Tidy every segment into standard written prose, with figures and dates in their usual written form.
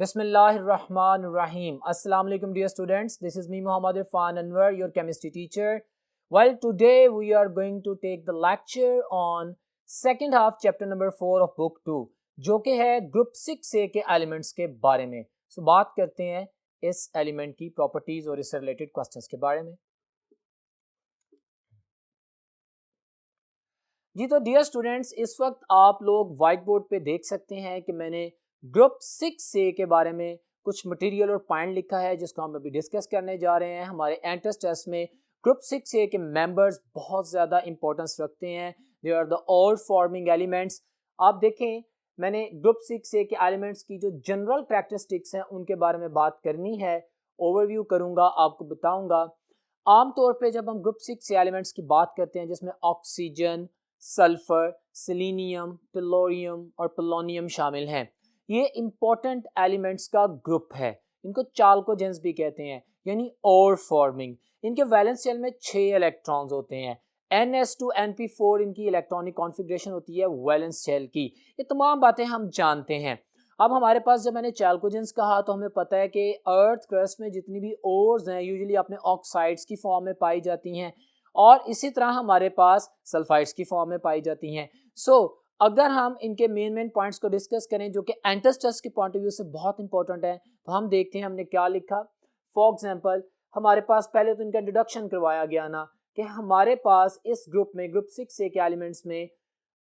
Bismillahirrahmanirrahim. Assalamu alaikum dear students. This is me Muhammad Irfan Anwar, your chemistry teacher. Well, today we are going to take the lecture on second half chapter number 4 of book 2 जो कि है group 6A के elements के बारे में. So बात करते हैं इस एलिमेंट की प्रॉपर्टीज और इससे रिलेटेड क्वेश्चंस के बारे में. जी तो डियर स्टूडेंट्स, इस वक्त आप लोग व्हाइट बोर्ड पे देख सकते हैं कि मैंने ग्रुप 6A के बारे में कुछ मटेरियल और पॉइंट लिखा है जिसको हम अभी डिस्कस करने जा रहे हैं. हमारे एंट्रेंस टेस्ट में ग्रुप 6A के मेंबर्स बहुत ज़्यादा इंपॉर्टेंस रखते हैं. They are the all forming elements. आप देखें, मैंने ग्रुप 6A के एलिमेंट्स की जो जनरल कैरेक्टरिस्टिक्स हैं उनके बारे में बात करनी है. ओवरव्यू करूँगा, आपको बताऊँगा. आमतौर पर जब हम ग्रुप 6A एलिमेंट्स की बात करते हैं जिसमें ऑक्सीजन, सल्फर, सेलेनियम, टेलोरियम और पोलोनियम शामिल हैं, ये इंपॉर्टेंट एलिमेंट्स का ग्रुप है. इनको चाल्कोजेंस भी कहते हैं, यानी ओर फॉर्मिंग. इनके वैलेंस शेल में 6 इलेक्ट्रॉन्स होते हैं. Ns2Np4 इनकी इलेक्ट्रॉनिक कॉन्फ़िगरेशन होती है वैलेंस शेल की. ये तमाम बातें हम जानते हैं. अब हमारे पास जब मैंने चाल्कोजेंस कहा तो हमें पता है कि अर्थ क्रस्ट में जितनी भी ओर्स हैं यूजुअली अपने ऑक्साइड्स की फॉर्म में पाई जाती हैं और इसी तरह हमारे पास सल्फाइड्स की फॉर्म में पाई जाती हैं. अगर हम इनके मेन पॉइंट्स को डिस्कस करें जो कि एंट्रेंस टेस्ट के पॉइंट ऑफ व्यू से बहुत इंपॉर्टेंट है, तो हम देखते हैं हमने क्या लिखा. फॉर एग्जांपल, हमारे पास पहले तो इनका इंट्रोडक्शन करवाया गया ना कि हमारे पास इस ग्रुप में, ग्रुप 6A के एलिमेंट्स में,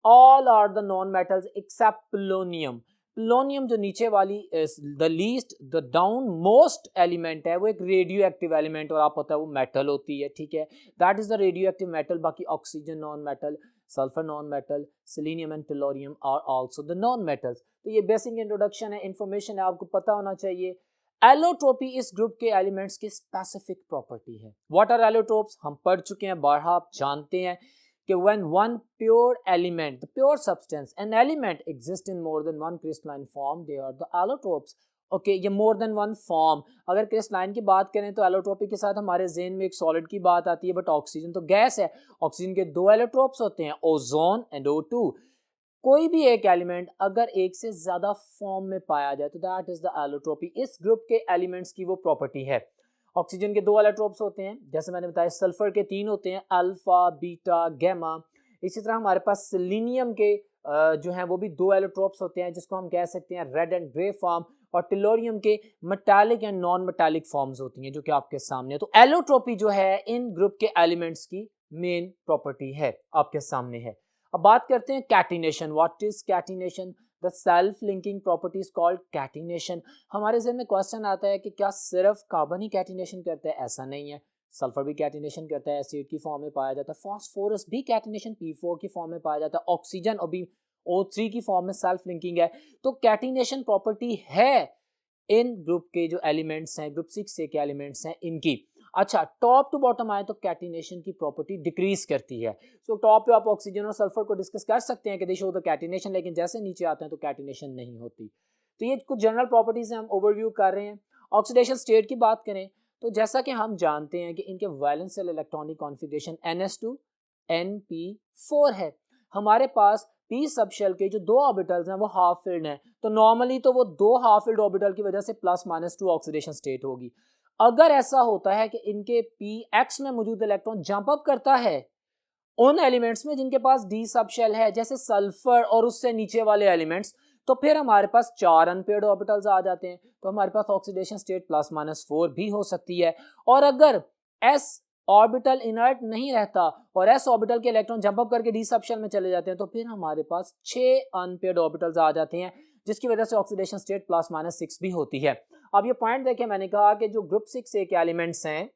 all are the non metals except polonium. Polonium जो नीचे वाली the least the down most element है, वो एक रेडियो एक्टिव एलिमेंट और आप पता है वो मेटल होती है. ठीक है, that is the radio active metal. बाकी oxygen non metal, sulphur non metal, selenium and tellurium are also the non metals. तो ये बेसिक इंट्रोडक्शन है, इंफॉर्मेशन है, आपको पता होना चाहिए. एलोट्रोपी इस ग्रुप के एलिमेंट्स की स्पेसिफिक प्रॉपर्टी है. व्हाट आर एलोट्रोप्स हम पढ़ चुके हैं, बारहा आप जानते हैं कि when one pure element, the pure substance, an element exists in more than one crystalline form, they are the allotropes. Okay, ये मोर देन वन फॉर्म. अगर क्रिस्टलाइन की बात करें तो एलोट्रोपी के साथ हमारे जेन में एक सॉलिड की बात आती है, बट ऑक्सीजन तो गैस है. ऑक्सीजन के 2 एलोट्रोप्स होते हैं, ओजोन एंड O2. कोई भी एक एलिमेंट अगर एक से ज्यादा फॉर्म में पाया जाए तो दैट इज द एलोट्रोपी. इस ग्रुप के एलिमेंट्स की वो प्रॉपर्टी है. ऑक्सीजन के 2 एलोट्रोप्स होते हैं, जैसे मैंने बताया. सल्फर के 3 होते हैं, अल्फा, बीटा, गैमा. इसी तरह हमारे पास सेलेनियम के जो हैं वो भी 2 एलोट्रोप्स होते हैं जिसको हम कह सकते हैं रेड एंड ग्रे फॉर्म. और टेलोरियम के metallic and non metallic forms होती हैं जो कि आपके सामने है. तो एलोट्रोपी जो है इन ग्रुप के एलिमेंट्स की मेन प्रॉपर्टी है, आपके सामने है. अब बात करते हैं catenation. What is catenation? The self linking property is called catenation. हमारे ज़हन में क्वेश्चन आता है कि क्या सिर्फ कार्बन ही कैटिनेशन करता है? ऐसा नहीं है. सल्फर भी कैटिनेशन करता है, एसिड की फॉर्म में पाया जाता है. फास्फोरस भी कैटिनेशन P4 की फॉर्म में पाया जाता है. ऑक्सीजन अभी O3 की फॉर्म में सेल्फ लिंकिंग है. तो कैटिनेशन प्रॉपर्टी है इन ग्रुप के जो एलिमेंट्स हैं, ग्रुप 6A के एलिमेंट्स हैं इनकी. अच्छा, टॉप टू बॉटम आए तो कैटिनेशन की प्रॉपर्टी डिक्रीज करती है. टॉप पे आप ऑक्सीजन और सल्फर को डिस्कस कर सकते हैं कि दे शो द कैटिनेशन, लेकिन जैसे नीचे आते हैं तो कैटिनेशन नहीं होती. तो ये कुछ जनरल प्रॉपर्टीज हम ओवरव्यू कर रहे हैं. ऑक्सीडेशन स्टेट की बात करें तो जैसा कि हम जानते हैं कि इनके valence shell electronic configuration Ns2Np4 है. हमारे पास p सब शेल के जो 2 ऑर्बिटल्स हैं वो हाफ फिल्ड हैं. तो नॉर्मली तो वो 2 हाफ फिल्ड ऑर्बिटल की वजह से +-2 ऑक्सीडेशन स्टेट होगी. अगर ऐसा होता है कि इनके px में मौजूद इलेक्ट्रॉन जंप अप करता है उन एलिमेंट्स में जिनके पास d सब शेल है, जैसे सल्फर और उससे नीचे वाले एलिमेंट्स, तो फिर हमारे पास 4 अनपेयर्ड ऑर्बिटल्स आ जाते हैं. तो हमारे पास ऑक्सीडेशन स्टेट +-4 भी हो सकती है. और अगर s ऑर्बिटल इनर्ट नहीं रहता और s ऑर्बिटल के इलेक्ट्रॉन जंप अप करके d सब शेल में चले जाते हैं तो फिर हमारे पास 6 अनपेयर्ड ऑर्बिटल्स आ जाते हैं, जिसकी वजह से ऑक्सीडेशन स्टेट +-6 भी होती है. अब ये पॉइंट देखें, मैंने कहा कि जो ग्रुप 6A के एलिमेंट्स हैं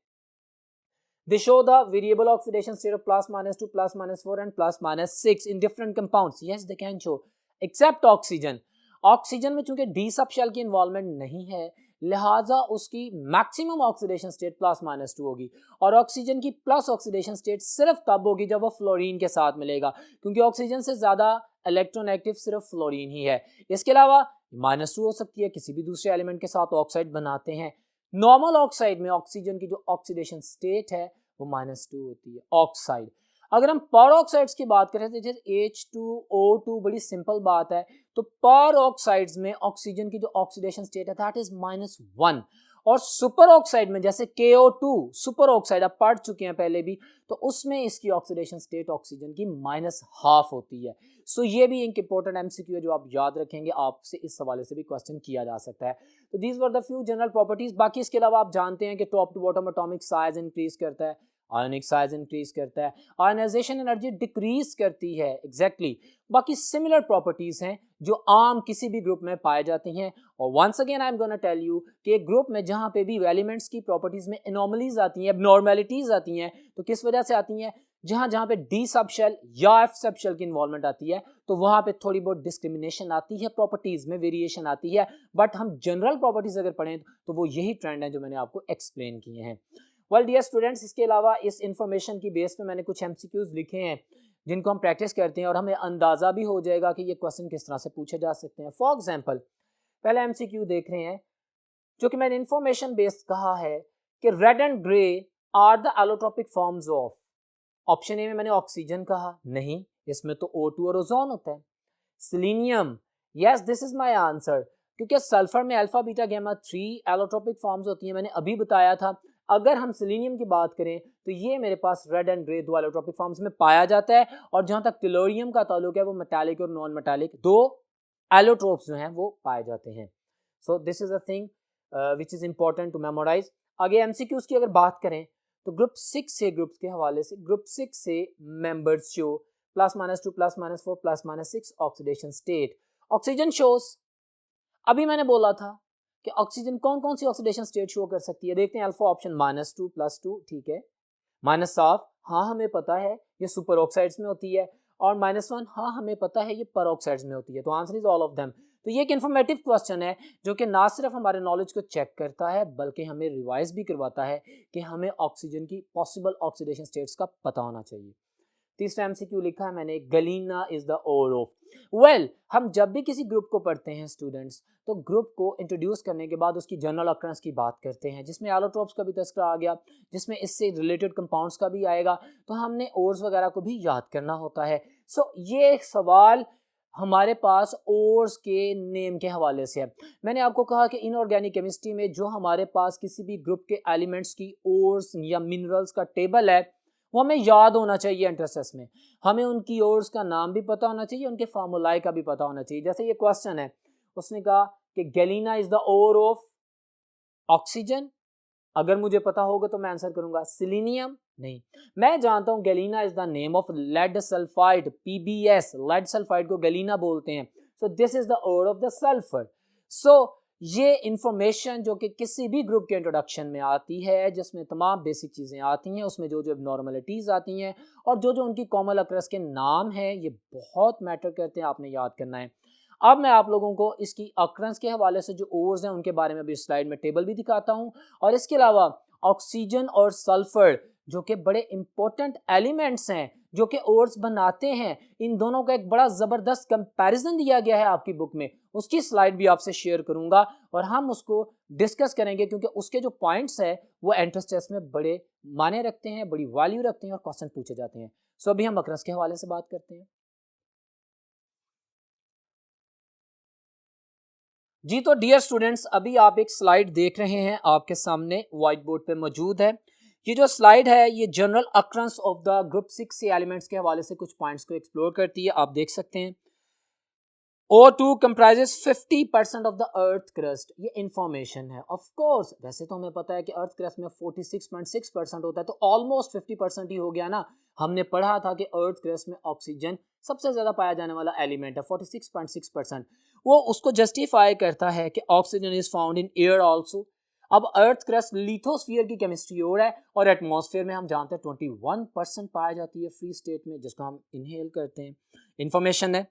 they show the variable oxidation state of +-2, +-4 and +-6 in different compounds. Yes, they can show except oxygen. Oxygen में चूंकि डी सब शेल की इन्वॉल्वमेंट नहीं है, लिहाजा उसकी मैक्सिमम ऑक्सीडेशन स्टेट +-2 होगी. और ऑक्सीजन की प्लस ऑक्सीडेशन स्टेट सिर्फ तब होगी जब वो फ्लोरीन के साथ मिलेगा, क्योंकि ऑक्सीजन से ज़्यादा इलेक्ट्रोनेगेटिव सिर्फ फ्लोरीन ही है. इसके अलावा -2 हो सकती है, किसी भी दूसरे एलिमेंट के साथ ऑक्साइड बनाते हैं. नॉर्मल ऑक्साइड में ऑक्सीजन की जो ऑक्सीडेशन स्टेट है वो -2 होती है, ऑक्साइड. अगर हम पर ऑक्साइड्स की बात करें तो जैसे H2O2 बड़ी सिंपल बात है, तो पर ऑक्साइड्स में ऑक्सीजन की जो ऑक्सीडेशन स्टेट है दैट इज -1, और सुपर ऑक्साइड में जैसे KO2 सुपर ऑक्साइड आप पढ़ चुके हैं पहले भी, तो उसमें इसकी ऑक्सीडेशन स्टेट ऑक्सीजन की -1/2 होती है। सो ये भी एक इंपॉर्टेंट एमसीक्यू है जो आप याद रखेंगे, आपसे इस हवाले से भी क्वेश्चन किया जा सकता है। तो these were the few general properties. बाकी इसके अलावा आप जानते हैं कि top to bottom atomic size increase करता है, आयोनिक साइज इंक्रीज करता है, आयनाइजेशन एनर्जी डिक्रीज करती है, एग्जैक्टली बाकी सिमिलर प्रॉपर्टीज हैं जो आम किसी भी ग्रुप में पाए जाते हैं। और once again I am gonna tell you कि एक ग्रुप में जहां पे भी एलिमेंट्स की प्रॉपर्टीज में एनॉमलीज आती हैं, एबनॉर्मेलिटीज आती हैं, तो किस वजह से आती हैं, जहां जहां पे डी सब शेल या एफ सब शेल की इन्वॉल्वमेंट आती है, तो वहां पे थोड़ी बहुत डिस्क्रिमिनेशन आती है, प्रॉपर्टीज में वेरिएशन आती है। बट हम जनरल प्रॉपर्टीज अगर पढ़ें तो वो यही ट्रेंड है जो मैंने आपको एक्सप्लेन किए हैं। वेल डियर स्टूडेंट्स, इसके अलावा इस इंफॉर्मेशन की बेस पे मैंने कुछ एमसीक्यूज लिखे हैं जिनको हम प्रैक्टिस करते हैं और हमें अंदाज़ा भी हो जाएगा कि ये क्वेश्चन किस तरह से पूछे जा सकते हैं। फॉर एग्जांपल पहले एमसीक्यू देख रहे हैं जो कि मैंने इंफॉर्मेशन बेस्ड कहा है कि red and grey are the allotropic forms of. Option A में मैंने ऑक्सीजन कहा, नहीं, इसमें तो O2 और ओजोन होता है। Selenium, yes this is my answer, क्योंकि सल्फर में alpha beta gamma 3 allotropic forms होती हैं, मैंने अभी बताया था। अगर हम सिलीनियम की बात करें तो ये मेरे पास रेड एंड ग्रे दो एलोट्रोपिक फॉर्म्स में पाया जाता है, और जहां तक टेलोरियम का ताल्लुक है वो मेटालिक और नॉन मेटालिक दो एलोट्रोप्स जो हैं वो पाए जाते हैं। So this is a thing which is important to memorise. आगे एमसीक्यूज की अगर बात करें तो ग्रुप 6 से ग्रुप्स के हवाले से, ग्रुप 6 से members show +-2 +-4 +-6 oxidation state. Oxygen shows, अभी मैंने बोला था कि ऑक्सीजन कौन कौन सी ऑक्सीडेशन स्टेट शो कर सकती है। देखते हैं अल्फा ऑप्शन -2 +2, ठीक है, -1 हाँ हमें पता है ये सुपर ऑक्साइड्स में होती है, और -1 हाँ हमें पता है ये पर ऑक्साइड्स में होती है। तो answer is all of them. तो ये एक इन्फॉर्मेटिव क्वेश्चन है जो कि ना सिर्फ हमारे नॉलेज को चेक करता है बल्कि हमें रिवाइज भी करवाता है कि हमें ऑक्सीजन की पॉसिबल ऑक्सीडेशन स्टेट्स का पता होना चाहिए। तीसरा एमसीक्यू लिखा है मैंने, galena is the ore of. Well, हम जब भी किसी ग्रुप को पढ़ते हैं स्टूडेंट्स, तो ग्रुप को इंट्रोड्यूस करने के बाद उसकी जनरल अक्रंस की बात करते हैं, जिसमें एलोट्रोप्स का भी तस्करा आ गया, जिसमें इससे रिलेटेड कंपाउंड्स का भी आएगा, तो हमने ओर्स वगैरह को भी याद करना होता है। सो ये सवाल हमारे पास ओर्स के नेम के हवाले से है। मैंने आपको कहा कि इनऑर्गेनिक केमिस्ट्री में जो हमारे पास किसी भी ग्रुप के एलिमेंट्स की ओर्स या मिनरल्स का टेबल है वो हमें याद होना चाहिए। एंट्रेंस में हमें उनकी ओर्स का नाम भी पता होना चाहिए, उनके फार्मूलाए का भी पता होना चाहिए। जैसे ये क्वेश्चन है, उसने कहा कि galena is the ore of oxygen, अगर मुझे पता होगा तो मैं आंसर करूंगा सिलीनियम, नहीं, मैं जानता हूं galena is the name of lead sulphide, PbS, lead sulphide को गैलीना बोलते हैं। So this is the ore of the sulphur. So ये इंफॉर्मेशन जो कि किसी भी ग्रुप के इंट्रोडक्शन में आती है, जिसमें तमाम बेसिक चीज़ें आती हैं, उसमें जो जो नॉर्मलिटीज़ आती हैं और जो जो उनकी कॉमन अक्रस के नाम हैं, ये बहुत मैटर करते हैं, आपने याद करना है। अब मैं आप लोगों को इसकी अक्रंस के हवाले से जो ओर्स हैं उनके बारे में भी स्लाइड में टेबल भी दिखाता हूं, और इसके अलावा ऑक्सीजन और सल्फर जो कि बड़े इंपॉर्टेंट एलिमेंट्स हैं जो कि ओर्स बनाते हैं, इन दोनों का एक बड़ा ज़बरदस्त कंपैरिजन दिया गया है आपकी बुक में, उसकी स्लाइड भी आपसे शेयर करूंगा और हम उसको डिस्कस करेंगे, क्योंकि उसके जो पॉइंट्स है वो एंट्रेंस टेस्ट में बड़े माने रखते हैं, बड़ी वैल्यू रखते हैं और क्वेश्चन पूछे जाते हैं। सो अभी हम अक्रंस के हवाले से बात करते हैं। जी तो डियर स्टूडेंट्स, अभी आप एक स्लाइड देख रहे हैं, आपके सामने व्हाइट बोर्ड पे मौजूद है। ये जो स्लाइड है ये जनरल अक्रंस ऑफ द ग्रुप 6 से एलिमेंट्स के हवाले से कुछ पॉइंट्स को एक्सप्लोर करती है। आप देख सकते हैं O2 comprises 50% of the earth crust, ये इंफॉर्मेशन है। ऑफ कोर्स वैसे तो हमें पता है कि अर्थ क्रस्ट में 46.6% होता है, तो ऑलमोस्ट 50% ही हो गया ना। हमने पढ़ा था कि अर्थ क्रस्ट में ऑक्सीजन सबसे ज़्यादा पाया जाने वाला एलिमेंट है, 46.6%। वो उसको जस्टिफाई करता है कि oxygen is found in air also. अब अर्थ क्रस्ट लिथोस्फीयर की केमिस्ट्री और है, और एटमॉस्फेयर में हम जानते हैं 21% पाया जाती है फ्री स्टेट में, जिसको हम इनहेल करते हैं। इंफॉर्मेशन है,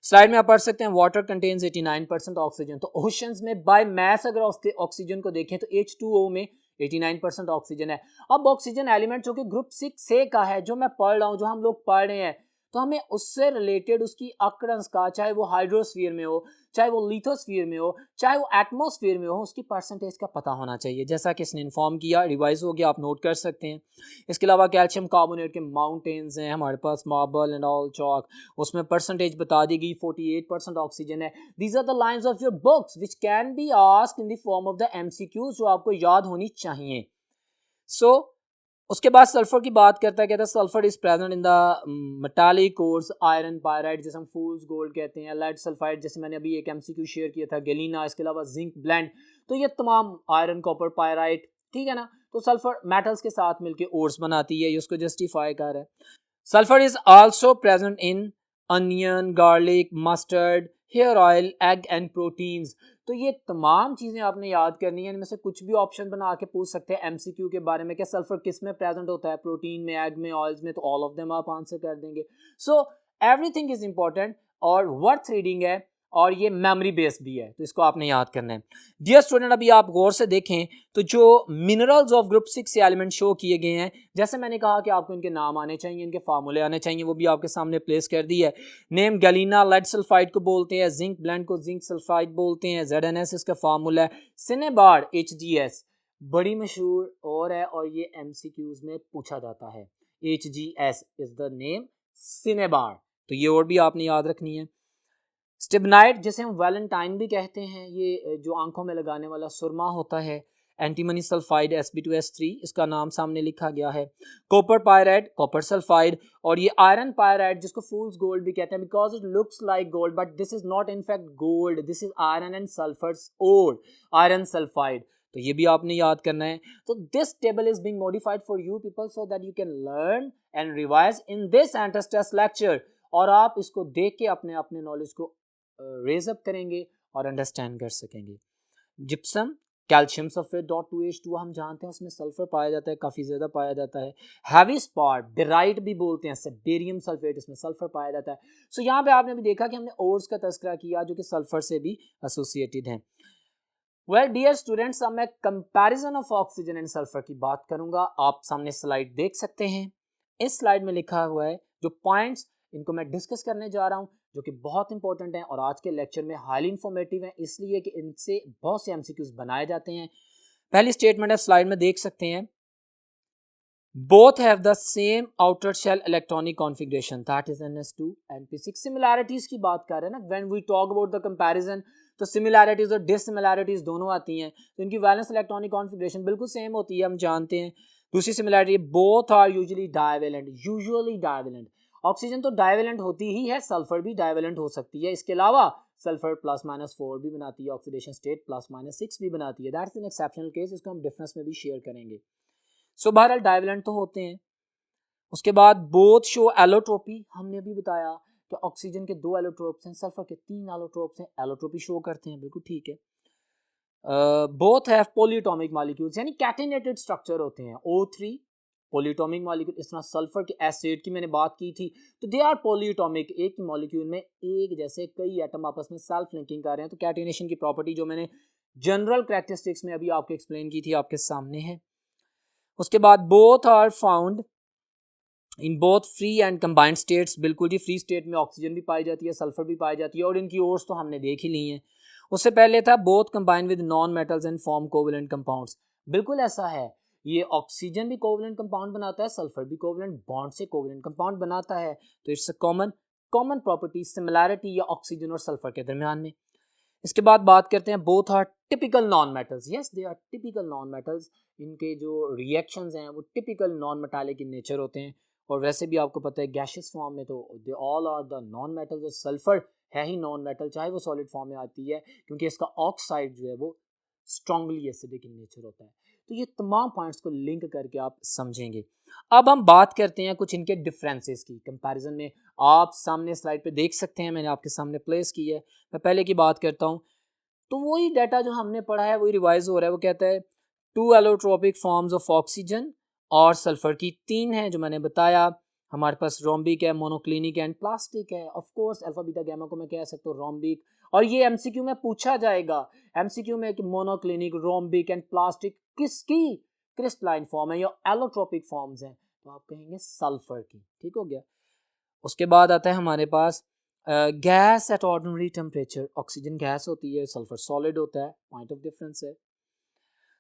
स्लाइड में आप पढ़ सकते हैं वाटर कंटेन्स 89% ऑक्सीजन। तो ओशंस में बाय मैस अगर ऑक्सीजन को देखें तो H2O में 89% ऑक्सीजन है। अब ऑक्सीजन एलिमेंट जो कि ग्रुप 6 से का है, जो मैं पढ़ रहा हूँ, जो हम लोग पढ़ रहे हैं, तो हमें उससे रिलेटेड उसकी अक्रंस का, चाहे वो हाइड्रोस्फीयर में हो, चाहे वो लिथोस्फीयर में हो, चाहे वो एटमॉस्फेयर में हो, उसकी परसेंटेज का पता होना चाहिए। जैसा कि इसने इन्फॉर्म किया, रिवाइज हो गया, आप नोट कर सकते हैं। इसके अलावा कैल्शियम कार्बोनेट के माउंटेन्स हैं हमारे पास, मार्बल एंड ऑल चॉक, उसमें परसेंटेज बता दी गई, 48% ऑक्सीजन है। These are the lines of your books which can be asked in the form of the MCQs, जो आपको याद होनी चाहिए। सो उसके बाद सल्फर की बात करता है, कहता है sulphur is present in the metallic course, iron pyrite जिसे हम फूल्स गोल्ड कहते हैं, लेड सल्फाइड जैसे मैंने अभी एक MCQ शेयर किया था, गैलीना, इसके अलावा जिंक ब्लेंड। तो ये तमाम आयरन कॉपर पायराइट, ठीक है ना। तो सल्फर मेटल्स के साथ मिलकर ओर्स बनाती है, ये उसको जस्टिफाई कर रहा है। Sulphur is also present in onion, garlic, mustard, hair oil, egg and proteins. तो ये तमाम चीज़ें आपने याद करनी है, इनमें से कुछ भी ऑप्शन बना के पूछ सकते हैं MCQ के बारे में, क्या सल्फर किस में प्रेजेंट होता है, प्रोटीन में, एग में, ऑयल्स में, तो ऑल ऑफ देम आप आंसर कर देंगे। सो एवरीथिंग इज इंपॉर्टेंट और वर्थ रीडिंग है, और ये मेमोरी बेस्ड भी है, तो इसको आपने याद करना है। डियर स्टूडेंट, अभी आप गौर से देखें तो जो मिनरल्स ऑफ ग्रुप 6 से एलिमेंट शो किए गए हैं, जैसे मैंने कहा कि आपको इनके नाम आने चाहिए, इनके फार्मूले आने चाहिए, वो भी आपके सामने प्लेस कर दी है। नेम गैलीना लेड सल्फाइड को बोलते हैं, जिंक ब्लेंड को जिंक सल्फाइड बोलते हैं, ZnS इसका फार्मूला है, सिनेबार HGS बड़ी मशहूर और है, और ये MCQs में पूछा जाता है। HGS is the name cinnabar, तो ये और भी आपने याद रखनी है। स्टिबनाइट जिसे हम वैलेंटाइन भी कहते हैं, ये जो आंखों में लगाने वाला सुरमा होता है। एंटीमनी सल्फाइड Sb2S3 इसका नाम सामने लिखा गया है। कॉपर पायराइड, कॉपर सल्फाइड, और ये आयरन पायराइड जिसको फूल्स गोल्ड भी कहते हैं, because it looks like gold but this is not in fact gold, this is iron and sulphur's ore, iron sulphide. तो ये भी आपने याद करना है। तो this table is being modified for you people so that you can learn and revise in this entrance test lecture, और आप इसको देख के अपने अपने नॉलेज को रेज अप करेंगे और अंडरस्टैंड कर सकेंगे। जिप्सम, कैल्शियम सल्फेट .2H2 हम जानते हैं उसमें सल्फर पाया जाता है, काफ़ी ज़्यादा पाया जाता है। हैवी स्पॉट, बेराइट भी बोलते हैं, बेरियम सल्फेट, इसमें सल्फर पाया जाता है। सो यहाँ पे आपने भी देखा कि हमने ओर्स का तस्करा किया जो कि सल्फर से भी एसोसिएटेड हैं। वेल डियर स्टूडेंट्स, अब मैं comparison of oxygen and sulphur की बात करूंगा। आप सामने स्लाइड देख सकते हैं, इस स्लाइड में लिखा हुआ है जो पॉइंट्स, इनको मैं डिस्कस करने जा रहा हूं, जो कि बहुत इंपॉर्टेंट हैं और आज के लेक्चर में हाईली इंफॉर्मेटिव हैं, इसलिए कि इनसे बहुत से MCQs बनाए जाते हैं। पहली स्टेटमेंट है, स्लाइड में देख सकते हैं, both have the same outer shell electronic configuration, that is NS2 and P6। Similarities की बात कर रहे हैं ना, when we talk about the comparison, तो सिमिलैरिटीज और डिससिमिलैरिटीज दोनों आती हैं। तो इनकी वैलेंस इलेक्ट्रॉनिक कॉन्फ़िगरेशन बिल्कुल सेम होती है, हम जानते हैं। दूसरी similarity, both are usually divalent. Oxygen तो डाइवेलेंट होती ही है, सल्फर भी डाइवेलेंट हो सकती है। इसके अलावा सल्फर +-4 भी बनाती है, ऑक्सीडेशन स्टेट +-6 भी बनाती है। दैट्स एन एक्सेप्शनल केस, इसको हम डिफरेंस में भी शेयर करेंगे। सो बहरहाल डाइवेलेंट तो होते हैं। उसके बाद बोथ शो एलोट्रोपी, हमने भी बताया कि ऑक्सीजन के 2 एलोट्रोप्स हैं, सल्फर के 3 एलोट्रोप्स हैं, एलोट्रोपी शो करते हैं, बिल्कुल ठीक है। बोथ हैव पॉलीएटॉमिक मॉलिक्यूल्स, यानी कैटिनेटेड स्ट्रक्चर होते हैं। O3 पॉलीएटॉमिक मॉलिक्यूल, इस तरह सल्फर के एसिड की मैंने बात की थी, तो दे आर पॉलीएटॉमिक, एक ही मॉलिक्यूल में एक जैसे कई एटम आपस में सेल्फ लिंकिंग कर रहे हैं। तो कैटिनेशन की प्रॉपर्टी जो मैंने जनरल कैरेक्टरिस्टिक्स में अभी आपको एक्सप्लेन की थी, आपके सामने है। उसके बाद both are found in both free and combined states, बिल्कुल जी, फ्री स्टेट में ऑक्सीजन भी पाई जाती है, सल्फर भी पाई जाती है, और इनकी ओर्स तो हमने देख ही ली हैं। उससे पहले था both combine with non metals and form covalent compounds, बिल्कुल ऐसा है, ये ऑक्सीजन भी कोवेलेंट कंपाउंड बनाता है, सल्फर भी कोवेलेंट बॉन्ड से कोवेलेंट कंपाउंड बनाता है। तो it's a common property, similarity या ऑक्सीजन और सल्फर के दरमियान में। इसके बाद बात करते हैं, both are typical non metals, yes they are typical non metals, इनके जो रिएक्शंस हैं वो typical non metallic in nature होते हैं। और वैसे भी आपको पता है गैशियस फॉर्म में तो they all are the non metals, और सल्फर है ही नॉन मेटल, चाहे वो सॉलिड फॉर्म में आती है, क्योंकि इसका ऑक्साइड जो है वो स्ट्रांगली एसिडिक इन नेचर होता है। तो ये तमाम पॉइंट्स को लिंक करके आप समझेंगे। अब हम बात करते हैं कुछ इनके डिफरेंसेस की कंपैरिजन में। आप सामने स्लाइड पे देख सकते हैं, मैंने आपके सामने प्लेस की है। मैं पहले की बात करता हूँ, तो वही डाटा जो हमने पढ़ा है वही रिवाइज हो रहा है। वो कहता है 2 एलोट्रोपिक फॉर्म्स ऑफ ऑक्सीजन और सल्फर की 3 है, जो मैंने बताया। हमारे पास रोम्बिक है, मोनोक्लिनिक है एंड प्लास्टिक है। Of course alpha beta gamma को मैं कह सकता हूँ रोम्बिक, और ये MCQ में पूछा जाएगा, MCQ में कि मोनोक्लिनिक, रोम्बिक एंड प्लास्टिक किसकी क्रिस्टलाइन फॉर्म है या एलोट्रोपिक फॉर्म्स हैं, तो आप कहेंगे सल्फर की, ठीक हो गया। उसके बाद आता है हमारे पास gas at ordinary temperature, oxygen gas होती है, सल्फर सॉलिड होता है, पॉइंट ऑफ डिफरेंस है।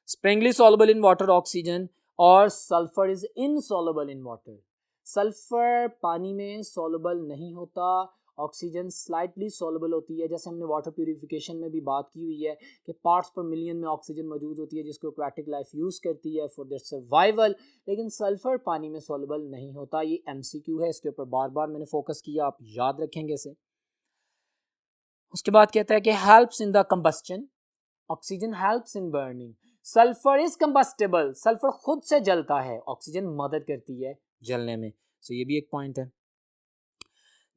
Sparingly soluble in water oxygen और sulphur is insoluble in water. Sulphur पानी में सॉल्युबल नहीं होता, ऑक्सीजन स्लाइटली सॉल्युबल होती है। जैसे हमने वाटर प्यूरिफिकेशन में भी बात की हुई है कि पार्ट्स पर मिलियन में ऑक्सीजन मौजूद होती है जिसको एक्वाटिक लाइफ यूज़ करती है फॉर देयर सर्वाइवल, लेकिन सल्फर पानी में सॉल्युबल नहीं होता। ये एमसीक्यू है, इसके ऊपर बार बार मैंने फोकस किया, आप याद रखेंगे इसे। उसके बाद कहता है कि helps in the combustion, oxygen helps in burning. Sulphur is combustible, sulphur खुद से जलता है, ऑक्सीजन मदद करती है जलने में। सो ये भी एक पॉइंट है।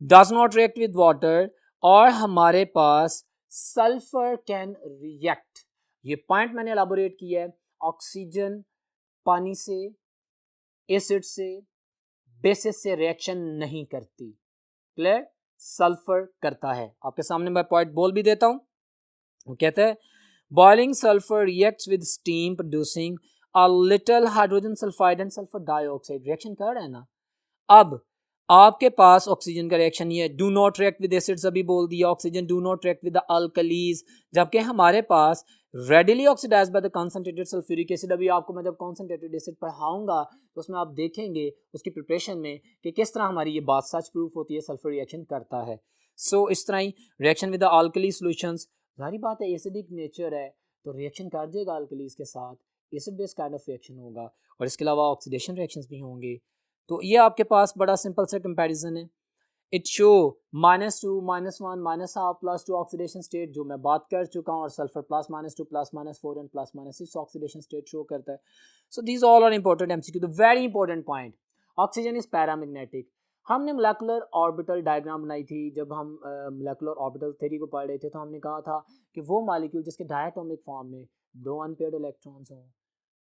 Does not react with water, और हमारे पास सल्फर कैन रिएक्ट, ये पॉइंट मैंने एलाबोरेट किया है। ऑक्सीजन पानी से, एसिड से, बेसिस से रिएक्शन नहीं करती, क्लियर, सल्फर करता है। आपके सामने मैं पॉइंट बोल भी देता हूं। वो कहते हैं boiling sulphur reacts with steam producing a little hydrogen sulphide and sulphur dioxide. Reaction कर रहा है ना। अब आपके पास ऑक्सीजन का रिएक्शन ये है, do not react with acids अभी बोल दिया, oxygen do not react with the alkalies, जबकि हमारे पास readily oxidised by the concentrated sulphuric acid. अभी आपको मैं जब कंसंट्रेटेड एसिड पढ़ाऊंगा तो उसमें आप देखेंगे उसकी प्रिपरेशन में कि किस तरह हमारी ये बात सच प्रूफ होती है, सल्फर रिएक्शन करता है। सो इस तरह ही reaction with the alkali solutions, जारी बात है एसिडिक नेचर है तो रिएक्शन कर देगा अल्कलीज के साथ, acid based kind of reaction होगा, और इसके अलावा ऑक्सीडेशन रिएक्शंस भी होंगे। तो ये आपके पास बड़ा सिंपल सा कंपैरिजन है। इट शो -2 -1 -1/2 +2 ऑक्सीडेशन स्टेट, जो मैं बात कर चुका हूँ, और sulphur +-2 +-4 and +-6 oxidation state show करता है। So these all are important MCQ. The very important point, oxygen is paramagnetic. हमने मोलेकुलर ऑर्बिटल डायग्राम बनाई थी जब हम मोलेकुलर ऑर्बिटल थ्योरी को पढ़ रहे थे, तो हमने कहा था कि वो मॉलिक्यूल जिसके डायटोमिक फॉर्म में 2 अनपेयर्ड इलेक्ट्रॉन्स हों,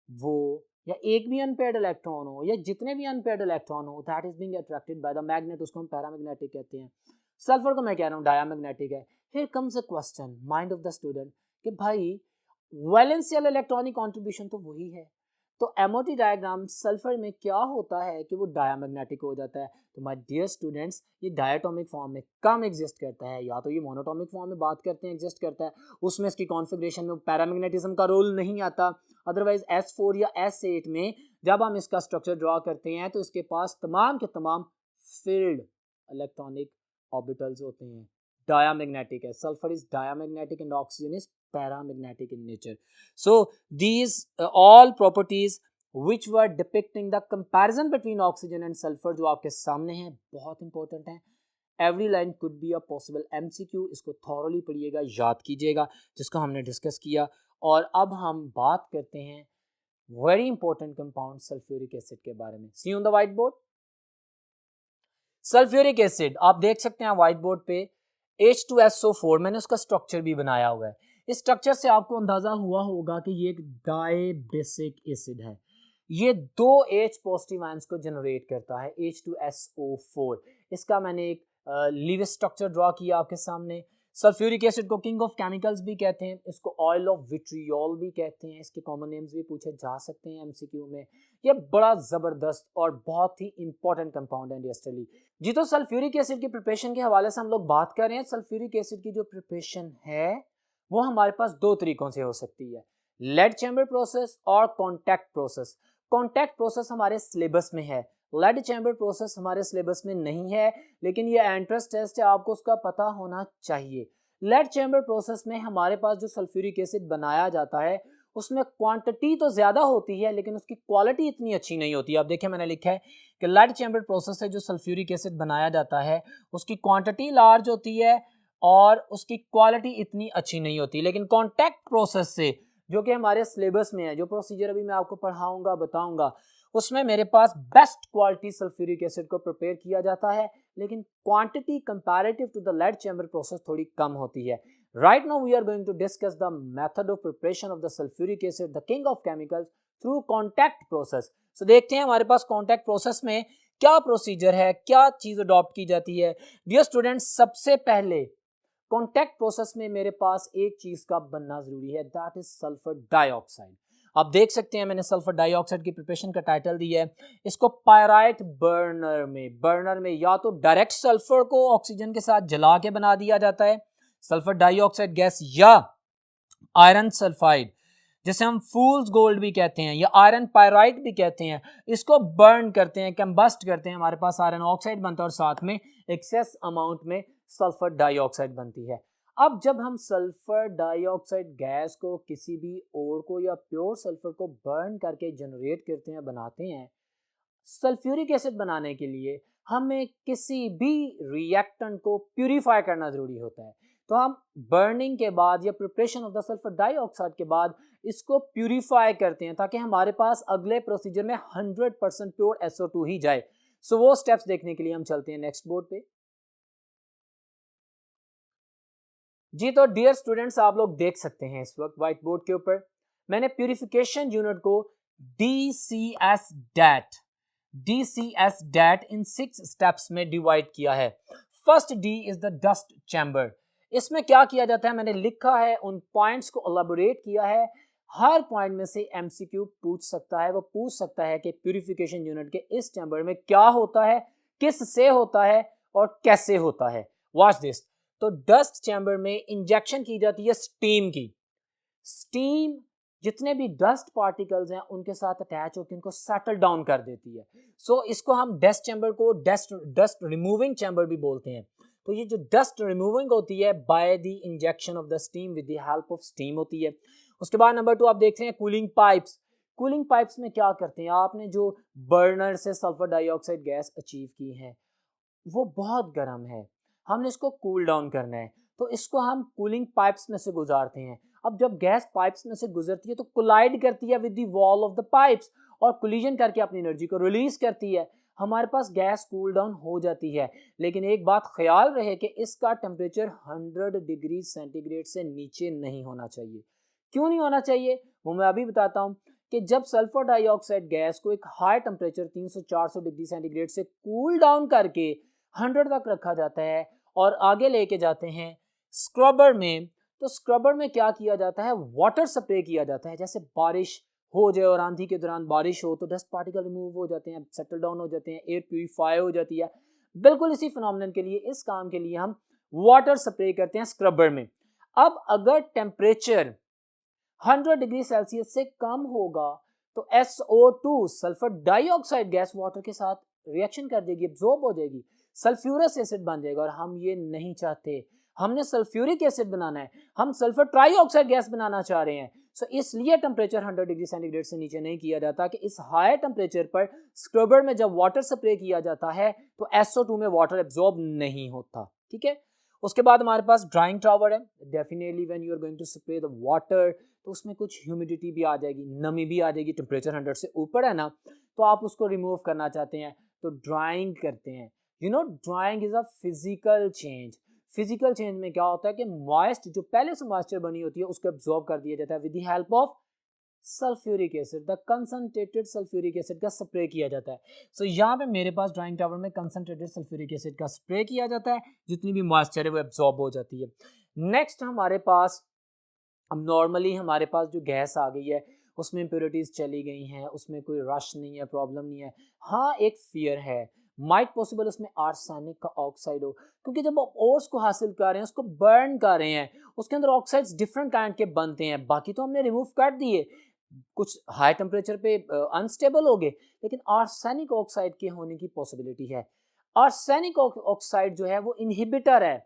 वो या एक भी अनपेयर्ड इलेक्ट्रॉन हो, या जितने भी अनपेयर्ड इलेक्ट्रॉन हो, that is being attracted by the magnet, उसको हम पैरामैग्नेटिक कहते हैं। सल्फर को मैं कह रहा हूँ डायामैग्नेटिक है। Here comes a question mind of the student कि भाई वैलेंशियल इलेक्ट्रॉनिक कॉन्ट्रीब्यूशन तो वही है, तो एमओटी डायग्राम सल्फर में क्या होता है कि वो डायामैग्नेटिक हो जाता है। तो माय डियर स्टूडेंट्स, ये डायटोमिक फॉर्म में कम एग्जिस्ट करता है, या तो ये मोनोटोमिक फॉर्म में बात करते हैं एग्जिस्ट करता है, उसमें इसकी कॉन्फ़िगरेशन में पैरामैग्नेटिज्म का रोल नहीं आता। अदरवाइज S4 या S8 में जब हम इसका स्ट्रक्चर ड्रॉ करते हैं तो इसके पास तमाम के तमाम फील्ड इलेक्ट्रॉनिक ऑर्बिटल्स होते हैं, डायामैग्नेटिक है। Sulphur is diamagnetic and oxygen is paramagnetic in nature. So these all properties which were depicting the comparison between oxygen and sulfur जो आपके सामने हैं बहुत इंपॉर्टेंट हैं। Every line could be a possible MCQ, इसको thoroughly पढ़िएगा, याद कीजिएगा जिसको हमने डिस्कस किया। और अब हम बात करते हैं very important compound sulphuric acid के बारे में। See on the white board, sulphuric acid आप देख सकते हैं व्हाइट बोर्ड पे H2SO4, मैंने उसका स्ट्रक्चर भी बनाया हुआ है। इस स्ट्रक्चर से आपको अंदाजा हुआ होगा कि ये एक डाइबेसिक एसिड है। ये 2 H पॉजिटिव आयंस को जनरेट करता है, H2SO4। इसका मैंने एक लीविस स्ट्रक्चर ड्रॉ किया आपके सामने। सल्फ्यूरिक एसिड को किंग ऑफ केमिकल्स भी कहते हैं, इसको ऑयल ऑफ विट्रियोल भी कहते हैं, इसके कॉमन नेम्स भी पूछे जा सकते हैं एमसीक्यू में। ये बड़ा ज़बरदस्त और बहुत ही इंपॉर्टेंट कंपाउंड है इंडस्ट्रियली जी। तो सल्फ्यूरिक एसिड की प्रिपरेशन के हवाले से हम लोग बात कर रहे हैं। सल्फ्यूरिक एसिड की जो प्रिपरेशन है वो हमारे पास 2 तरीकों से हो सकती है, लेड चैम्बर प्रोसेस और कॉन्टैक्ट प्रोसेस। कॉन्टैक्ट प्रोसेस हमारे सिलेबस में है, लेड चैम्बर प्रोसेस हमारे सिलेबस में नहीं है, लेकिन ये एंट्रेंस टेस्ट है, आपको उसका पता होना चाहिए। लेड चैम्बर प्रोसेस में हमारे पास जो सल्फ्यूरिक एसिड बनाया जाता है उसमें क्वांटिटी तो ज़्यादा होती है लेकिन उसकी क्वालिटी इतनी अच्छी नहीं होती है। आप देखिए मैंने लिखा है कि लेड चैम्बर प्रोसेस से जो सल्फ्यूरिक एसिड बनाया जाता है उसकी क्वांटिटी लार्ज होती है और उसकी क्वालिटी इतनी अच्छी नहीं होती। लेकिन कॉन्टैक्ट प्रोसेस से, जो कि हमारे सिलेबस में है, जो प्रोसीजर अभी मैं आपको पढ़ाऊंगा बताऊंगा, उसमें मेरे पास बेस्ट क्वालिटी सल्फ्यूरिक एसिड को प्रिपेयर किया जाता है, लेकिन quantity comparative to the lead chamber process थोड़ी कम होती है। Right now we are going to discuss the method of preparation of the sulphuric acid, the king of chemicals, through contact process. So देखते हैं हमारे पास कॉन्टैक्ट प्रोसेस में क्या procedure है, क्या चीज़ अडॉप्ट की जाती है। डियर स्टूडेंट्स, सबसे पहले कॉन्टैक्ट प्रोसेस में मेरे पास एक चीज का बनना जरूरी है, दैट इज सल्फर डाइऑक्साइड। आप देख सकते हैं मैंने सल्फर डाइऑक्साइड की प्रिपरेशन का टाइटल दिया है। इसको पायराइट बर्नर में या तो डायरेक्ट सल्फर को ऑक्सीजन के साथ जला के बना दिया जाता है सल्फर डाइऑक्साइड गैस, या आयरन सल्फाइड जिसे हम फूल्स गोल्ड भी कहते हैं या आयरन पायराइट भी कहते हैं, इसको बर्न करते हैं, कंबस्ट करते हैं, हमारे पास आयरन ऑक्साइड बनता है और साथ में एक्सेस अमाउंट में सल्फर डाइऑक्साइड बनती है। अब जब हम सल्फर डाइऑक्साइड गैस को किसी भी और को या प्योर सल्फर को बर्न करके जनरेट करते हैं, बनाते हैं, सल्फ्यूरिक एसिड बनाने के लिए हमें किसी भी रिएक्टेंट को प्यूरिफाई करना जरूरी होता है। तो हम बर्निंग के बाद या preparation of the sulphur dioxide के बाद इसको प्यूरिफाई करते हैं ताकि हमारे पास अगले प्रोसीजर में 100% प्योर SO2 ही जाए। सो वो स्टेप्स देखने के लिए हम चलते हैं नेक्स्ट बोर्ड पे। जी तो डियर स्टूडेंट्स, आप लोग देख सकते हैं इस वक्त व्हाइट बोर्ड के ऊपर मैंने प्यूरिफिकेशन यूनिट को DCS DAT इन 6 स्टेप्स में डिवाइड किया है। First D is the dust chamber. इसमें क्या किया जाता है, मैंने लिखा है, उन पॉइंट्स को एलाबोरेट किया है। हर पॉइंट में से MCQ पूछ सकता है, वो पूछ सकता है कि प्यूरिफिकेशन यूनिट के इस चैम्बर में क्या होता है, किस से होता है और कैसे होता है। Watch this. तो डस्ट चैम्बर में इंजेक्शन की जाती है स्टीम की। स्टीम जितने भी डस्ट पार्टिकल्स हैं उनके साथ अटैच होकर उनको सेटल डाउन कर देती है। सो इसको हम डस्ट चैम्बर को डस्ट रिमूविंग चैम्बर भी बोलते हैं। तो ये जो डस्ट रिमूविंग होती है by the injection of the steam with the help of steam होती है। उसके बाद नंबर 2 आप देखते हैं कूलिंग पाइप्स। कूलिंग पाइप्स में क्या करते हैं, आपने जो बर्नर से सल्फर डाइऑक्साइड गैस अचीव की है वो बहुत गर्म है, हमने इसको कूल डाउन करना है, तो इसको हम कूलिंग पाइप्स में से गुजारते हैं। अब जब गैस पाइप्स में से गुजरती है तो कोलाइड करती है with the wall of the pipes और कोलिजन करके अपनी एनर्जी को रिलीज करती है। हमारे पास गैस कूल डाउन हो जाती है, लेकिन एक बात ख्याल रहे कि इसका टेम्परेचर 100 डिग्री सेंटीग्रेड से नीचे नहीं होना चाहिए। क्यों नहीं होना चाहिए वो मैं अभी बताता हूँ कि जब सल्फर डाइऑक्साइड गैस को एक हाई टेम्परेचर 300-400 डिग्री सेंटीग्रेड से कूल डाउन करके 100 तक रखा जाता है और आगे लेके जाते हैं स्क्रबर में, तो स्क्रबर में क्या किया जाता है, वाटर स्प्रे किया जाता है। जैसे बारिश हो जाए और आंधी के दौरान बारिश हो तो डस्ट पार्टिकल रिमूव हो जाते हैं, सेटल डाउन हो जाते हैं, एयर प्यूरिफाई हो जाती है। बिल्कुल इसी फिनोमिनन के लिए, इस काम के लिए हम वाटर स्प्रे करते हैं स्क्रबर में। अब अगर टेम्परेचर 100 डिग्री सेल्सियस से कम होगा तो SO2 sulphur dioxide gas water के साथ रिएक्शन कर देगी, एब्जॉर्ब हो जाएगी, सल्फ्यूरस एसिड बन जाएगा और हम ये नहीं चाहते। हमने सल्फ्यूरिक एसिड बनाना है, हम सल्फर ट्राइऑक्साइड गैस बनाना चाह रहे हैं। सो इसलिए टेम्परेचर 100 डिग्री सेंटीग्रेड से नीचे नहीं किया जाता कि इस हाई टेम्परेचर पर स्क्रबर में जब वाटर स्प्रे किया जाता है तो SO2 में वाटर एब्जॉर्ब नहीं होता। ठीक है, उसके बाद हमारे पास ड्राइंग टावर है। Definitely when you are going to spray the water तो उसमें कुछ ह्यूमिडिटी भी आ जाएगी, नमी भी आ जाएगी, टेम्परेचर 100 से ऊपर है ना, तो आप उसको रिमूव करना चाहते हैं तो ड्राइंग करते हैं। Drawing is a physical change. Physical change में क्या होता है कि मॉइस्ट जो पहले से मॉइस्चर बनी होती है उसको एब्जॉर्ब कर दिया जाता है with the help of sulphuric acid, the concentrated sulphuric acid का स्प्रे किया जाता है। सो यहाँ पे मेरे पास ड्राइंग टावर में कंसंट्रेटेड सल्फ्यूरिक एसिड का स्प्रे किया जाता है, जितनी भी मॉइस्चर है वो एब्जॉर्ब हो जाती है। नेक्स्ट हमारे पास, अब नॉर्मली हमारे पास जो गैस आ गई है उसमें इम्प्योरिटीज़ चली गई हैं, उसमें कोई रश नहीं है, प्रॉब्लम नहीं है। हाँ एक फियर है, माइट पॉसिबल उसमें आर्सेनिक का ऑक्साइड हो, क्योंकि जब आप ओर्स को हासिल कर रहे हैं, उसको बर्न कर रहे हैं, उसके अंदर ऑक्साइड्स डिफरेंट काइंड के बनते हैं। बाकी तो हमने रिमूव कर दिए, कुछ हाई टेम्परेचर पे अनस्टेबल हो गए, लेकिन आर्सेनिक ऑक्साइड के होने की पॉसिबिलिटी है। आर्सेनिक ऑक्साइड जो है वो इनहिबिटर है।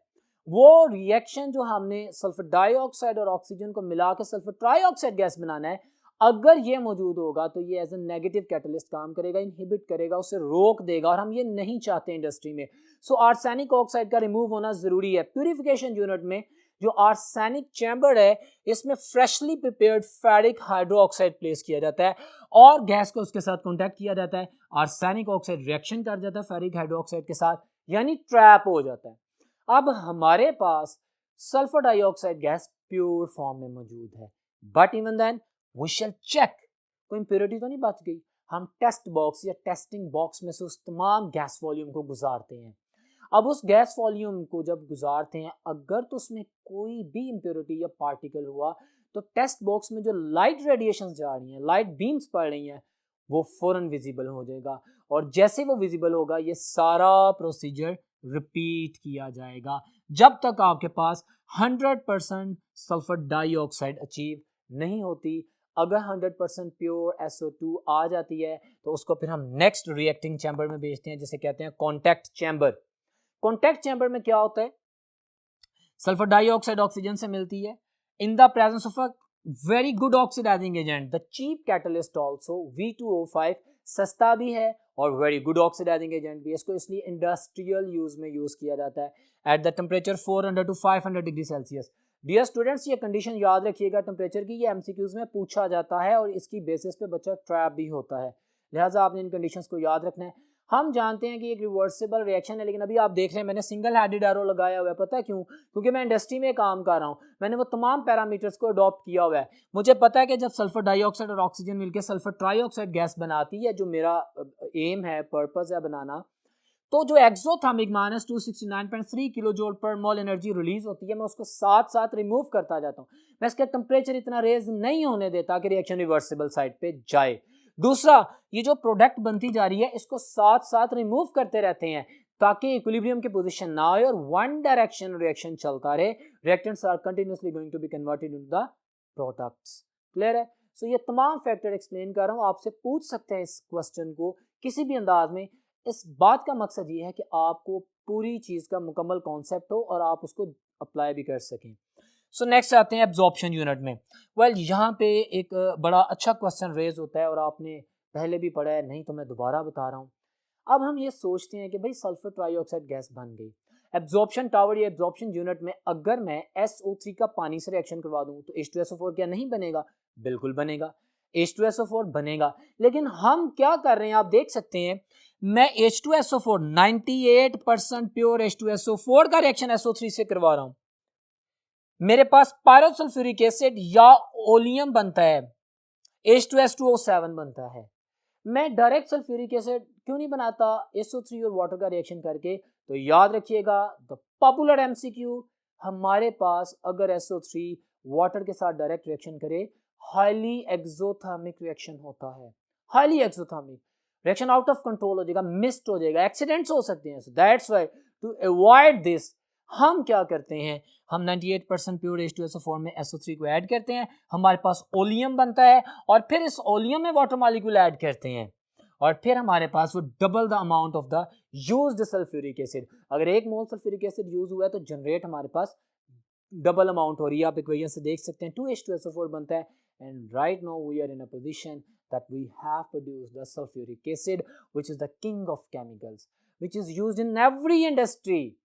वो रिएक्शन जो हमने सल्फर डाइऑक्साइड और ऑक्सीजन को मिला के सल्फर ट्राइऑक्साइड गैस बनाना है, अगर ये मौजूद होगा तो ये एज ए नेगेटिव कैटलिस्ट काम करेगा, इनहिबिट करेगा, उसे रोक देगा, और हम ये नहीं चाहते इंडस्ट्री में। सो आर्सेनिक ऑक्साइड का रिमूव होना जरूरी है। प्यूरिफिकेशन यूनिट में जो आर्सेनिक चैम्बर है इसमें freshly prepared ferric hydroxide place किया जाता है और गैस को उसके साथ कॉन्टैक्ट किया जाता है। आर्सेनिक ऑक्साइड रिएक्शन कर जाता है फेरिक हाइड्रोक्साइड के साथ, यानी ट्रैप हो जाता है। अब हमारे पास sulphur dioxide gas pure form में मौजूद है, but even then we shall check कोई इंप्योरिटी तो नहीं बच गई। हम टेस्ट बॉक्स या टेस्टिंग बॉक्स में से उस तमाम गैस वॉल्यूम को गुजारते हैं। अब उस गैस वॉल्यूम को जब गुजारते हैं, अगर तो उसमें कोई भी इंप्योरिटी या पार्टिकल हुआ तो टेस्ट बॉक्स में जो लाइट रेडिएशंस जा रही हैं, लाइट बीम्स पड़ रही हैं, वो फौरन विजिबल हो जाएगा और जैसे वो विजिबल होगा ये सारा प्रोसीजर रिपीट किया जाएगा जब तक आपके पास 100% सल्फर डाइऑक्साइड अचीव नहीं होती। अगर 100% प्योर SO2 आ जाती है तो उसको फिर हम नेक्स्ट रिएक्टिंग चैम्बर में भेजते हैं जिसे कहते हैं कॉन्टैक्ट चैम्बर। कॉन्टैक्ट चैम्बर में क्या होता है, सल्फर डाइऑक्साइड ऑक्सीजन से मिलती है in the presence of a very good oxidising agent the cheap catalyst also V2O5 सस्ता भी है और वेरी गुड ऑक्सीडाइजिंग एजेंट भी है। इसको इसलिए इंडस्ट्रियल यूज में यूज किया जाता है at the temperature 400 to 500 degree Celsius. Dear students, ये कंडीशन याद रखिएगा टेम्परेचर की, ये एमसीक्यूज में पूछा जाता है और इसकी बेसिस पे बच्चा ट्रैप भी होता है, लिहाजा आपने इन कंडीशंस को याद रखना है। हम जानते हैं कि एक रिवर्सिबल रिएक्शन है, लेकिन अभी आप देख रहे हैं मैंने सिंगल हेडेड एरो लगाया हुआ है, पता है क्यों? क्योंकि मैं इंडस्ट्री में काम कर रहा हूँ, मैंने वो तमाम पैरामीटर्स को अडॉप्ट किया हुआ है। मुझे पता है कि जब सल्फर डाइऑक्साइड और ऑक्सीजन मिलकर सल्फर ट्राइऑक्साइड गैस बनाती है, जो मेरा एम है, पर्पस है बनाना, तो जो एक्सोथर्मिक -269.3 किलो जूल पर मोल एनर्जी रिलीज होती है, मैं उसको साथ साथ रिमूव करता जाता हूँ। मैं इसका टेम्परेचर इतना रेज नहीं होने देता कि रिएक्शन रिवर्सिबल साइड पे जाए। दूसरा, ये जो प्रोडक्ट बनती जा रही है इसको साथ साथ रिमूव करते रहते हैं ताकि इक्विलिब्रियम की पोजीशन ना आए और वन डायरेक्शन रिएक्शन चलता रहे। Reactants are continuously going to be converted into the products. Clear है? सो ये तमाम फैक्टर एक्सप्लेन कर रहा हूँ, आपसे पूछ सकते हैं इस क्वेश्चन को किसी भी अंदाज में। इस बात का मकसद ये है कि आपको पूरी चीज़ का मुकम्मल कॉन्सेप्ट हो और आप उसको अप्लाई भी कर सकें। सो नेक्स्ट आते हैं एब्जॉर्प्शन यूनिट में। वेल यहाँ पे एक बड़ा अच्छा क्वेश्चन रेज होता है और आपने पहले भी पढ़ा है, नहीं तो मैं दोबारा बता रहा हूँ। अब हम ये सोचते हैं कि भाई सल्फर ट्राइऑक्साइड गैस बन गई, एब्जॉर्प्शन टावर या एब्जॉर्प्शन यूनिट में अगर मैं SO3 का पानी से रिएक्शन करवा दूं तो H2SO4 क्या नहीं बनेगा? बिल्कुल बनेगा, H2SO4 बनेगा। लेकिन हम क्या कर रहे हैं आप देख सकते हैं, मैं H2SO4 98% प्योर H2SO4 का रिएक्शन SO3 से करवा रहा हूं। मेरे पास पायरोसल्फ्यूरिक एसिड या ओलियम बनता है, H2S2O7 बनता है। मैं डायरेक्ट सल्फ्यूरिक एसिड क्यों नहीं बनाता SO3 और वाटर का रिएक्शन करके? तो याद रखिएगा द पॉपुलर एमसीक्यू, हमारे पास अगर SO3 वाटर के साथ डायरेक्ट रिएक्शन करे हाईली एक्सोथर्मिक रिएक्शन होता है। Highly exothermic reaction out of control हो जाएगा, मिस्ड हो जाएगा, एक्सीडेंट्स हो सकते हैं। So that's why to avoid this हम क्या करते हैं, हम 98% प्योर H2SO4 में SO3 को ऐड करते हैं, हमारे पास ओलियम बनता है और फिर इस ओलियम में वाटर मॉलिक्यूल ऐड करते हैं और फिर हमारे पास वो double the amount of the used sulphuric acid. अगर 1 मोल सल्फ्यूरिक एसिड यूज हुआ है तो जनरेट हमारे पास डबल अमाउंट हो रही है। आप इक्वेशन से देख सकते हैं 2H2SO4 बनता है and right now we are in a position that we have produced the sulphuric acid which is the king of chemicals which is used in every industry.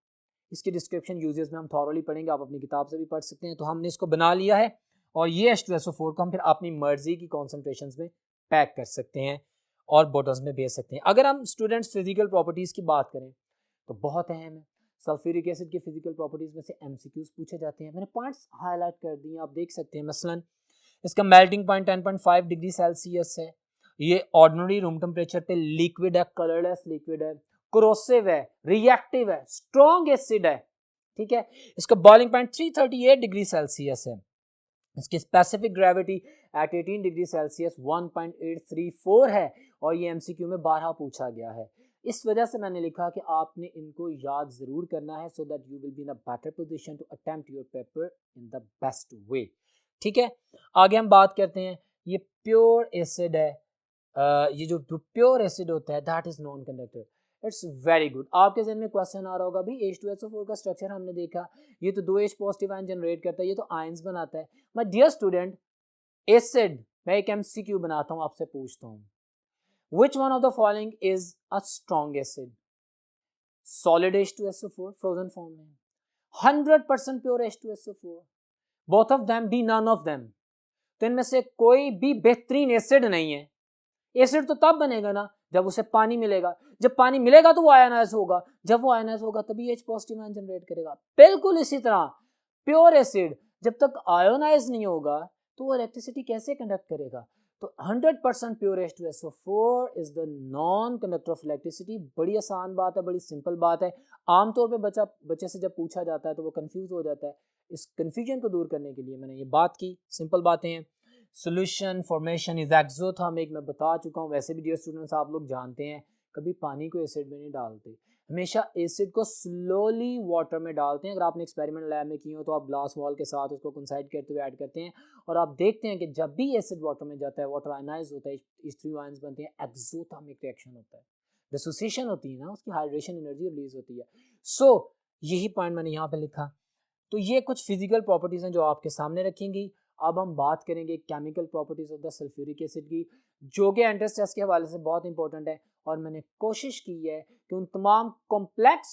इसकी डिस्क्रिप्शन यूजेस में हम thoroughly पढ़ेंगे, आप अपनी किताब से भी पढ़ सकते हैं। तो हमने इसको बना लिया है और ये H2SO4 को हम फिर अपनी मर्जी की कॉन्सेंट्रेशंस में पैक कर सकते हैं और बोटल्स में भेज सकते हैं। अगर हम स्टूडेंट्स फिजिकल प्रॉपर्टीज़ की बात करें तो बहुत अहम है। सल्फ्यूरिक एसिड की फिजिकल प्रॉपर्टीज़ में से MCQs पूछे जाते हैं, मैंने पॉइंट्स हाईलाइट कर दिए, आप देख सकते हैं। मसलन इसका मेल्टिंग पॉइंट 10.5 डिग्री सेल्सियस है, ये ऑर्डिनरी रूम टेम्परेचर पे लिक्विड है, कलरलेस लिक्विड है, कोरोसिव है, रिएक्टिव है, स्ट्रॉन्ग एसिड है, ठीक है। इसका बॉइलिंग पॉइंट 338 डिग्री सेल्सियस है। इसकी specific gravity eight 18 degree Celsius 1.834 है और ये MCQ में 12 पूछा गया है। इस वजह से मैंने लिखा कि आपने इनको याद जरूर करना है so that you will be in a better position to attempt your paper in the best way, ठीक है। आगे हम बात करते हैं, ये प्योर एसिड है, ये जो प्योर एसिड होता है that is non conductor. It's very good. आपके जहन में क्वेश्चन आ रहा होगा भाई H2SO4 का स्ट्रक्चर हमने देखा, ये तो 2H पॉजिटिव आयन जनरेट करता है, ये तो आयंस बनाता है। माय डियर स्टूडेंट, एसिड, मैं एक MCQ बनाता हूं, आपसे पूछता हूं, which one of the following is a strong acid? Solid H2SO4 frozen form में, 100% pure H2SO4, both of them be none of them. तो इनमें से कोई भी बेहतरीन एसिड नहीं है। एसिड तो तब बनेगा ना जब उसे पानी मिलेगा, जब पानी मिलेगा तो वो आयनाइज होगा, जब वो आयनाइज होगा तभी H पॉजिटिव आयन जनरेट करेगा। बिल्कुल इसी तरह प्योर एसिड जब तक आयोनाइज नहीं होगा तो वो इलेक्ट्रिसिटी कैसे कंडक्ट करेगा? तो 100% pure H2SO4 is the non conductor of electricity. बड़ी आसान बात है, बड़ी सिंपल बात है। आमतौर पे बच्चे से जब पूछा जाता है तो वो कंफ्यूज हो जाता है, इस कन्फ्यूजन को दूर करने के लिए मैंने ये बात की, सिंपल बातें हैं। सोल्यूशन फॉर्मेशन इज एक्सोथर्मिक, मैं बता चुका हूँ, वैसे भी डियर स्टूडेंट्स आप लोग जानते हैं कभी पानी को एसिड में नहीं डालते, हमेशा एसिड को स्लोली वाटर में डालते हैं। अगर आपने एक्सपेरिमेंट लैब में किए हो तो आप ग्लास वॉल के साथ उसको कंसाइड करते हुए ऐड करते हैं और आप देखते हैं कि जब भी एसिड वाटर में जाता है वाटर आयनाइज होता है, H3 आयंस बनते हैं, एक्सोथर्मिक रिएक्शन होता है, डिसोसिएशन होती है ना, उसकी हाइड्रेशन एनर्जी रिलीज होती है। सो यही पॉइंट मैंने यहाँ पे लिखा। तो ये कुछ फिजिकल प्रॉपर्टीज हैं जो आपके सामने रखेंगी। अब हम बात करेंगे chemical properties of the sulphuric acid की, जो कि एंट्रेंस टेस्ट के हवाले से बहुत इंपॉर्टेंट है और मैंने कोशिश की है कि उन तमाम कॉम्प्लेक्स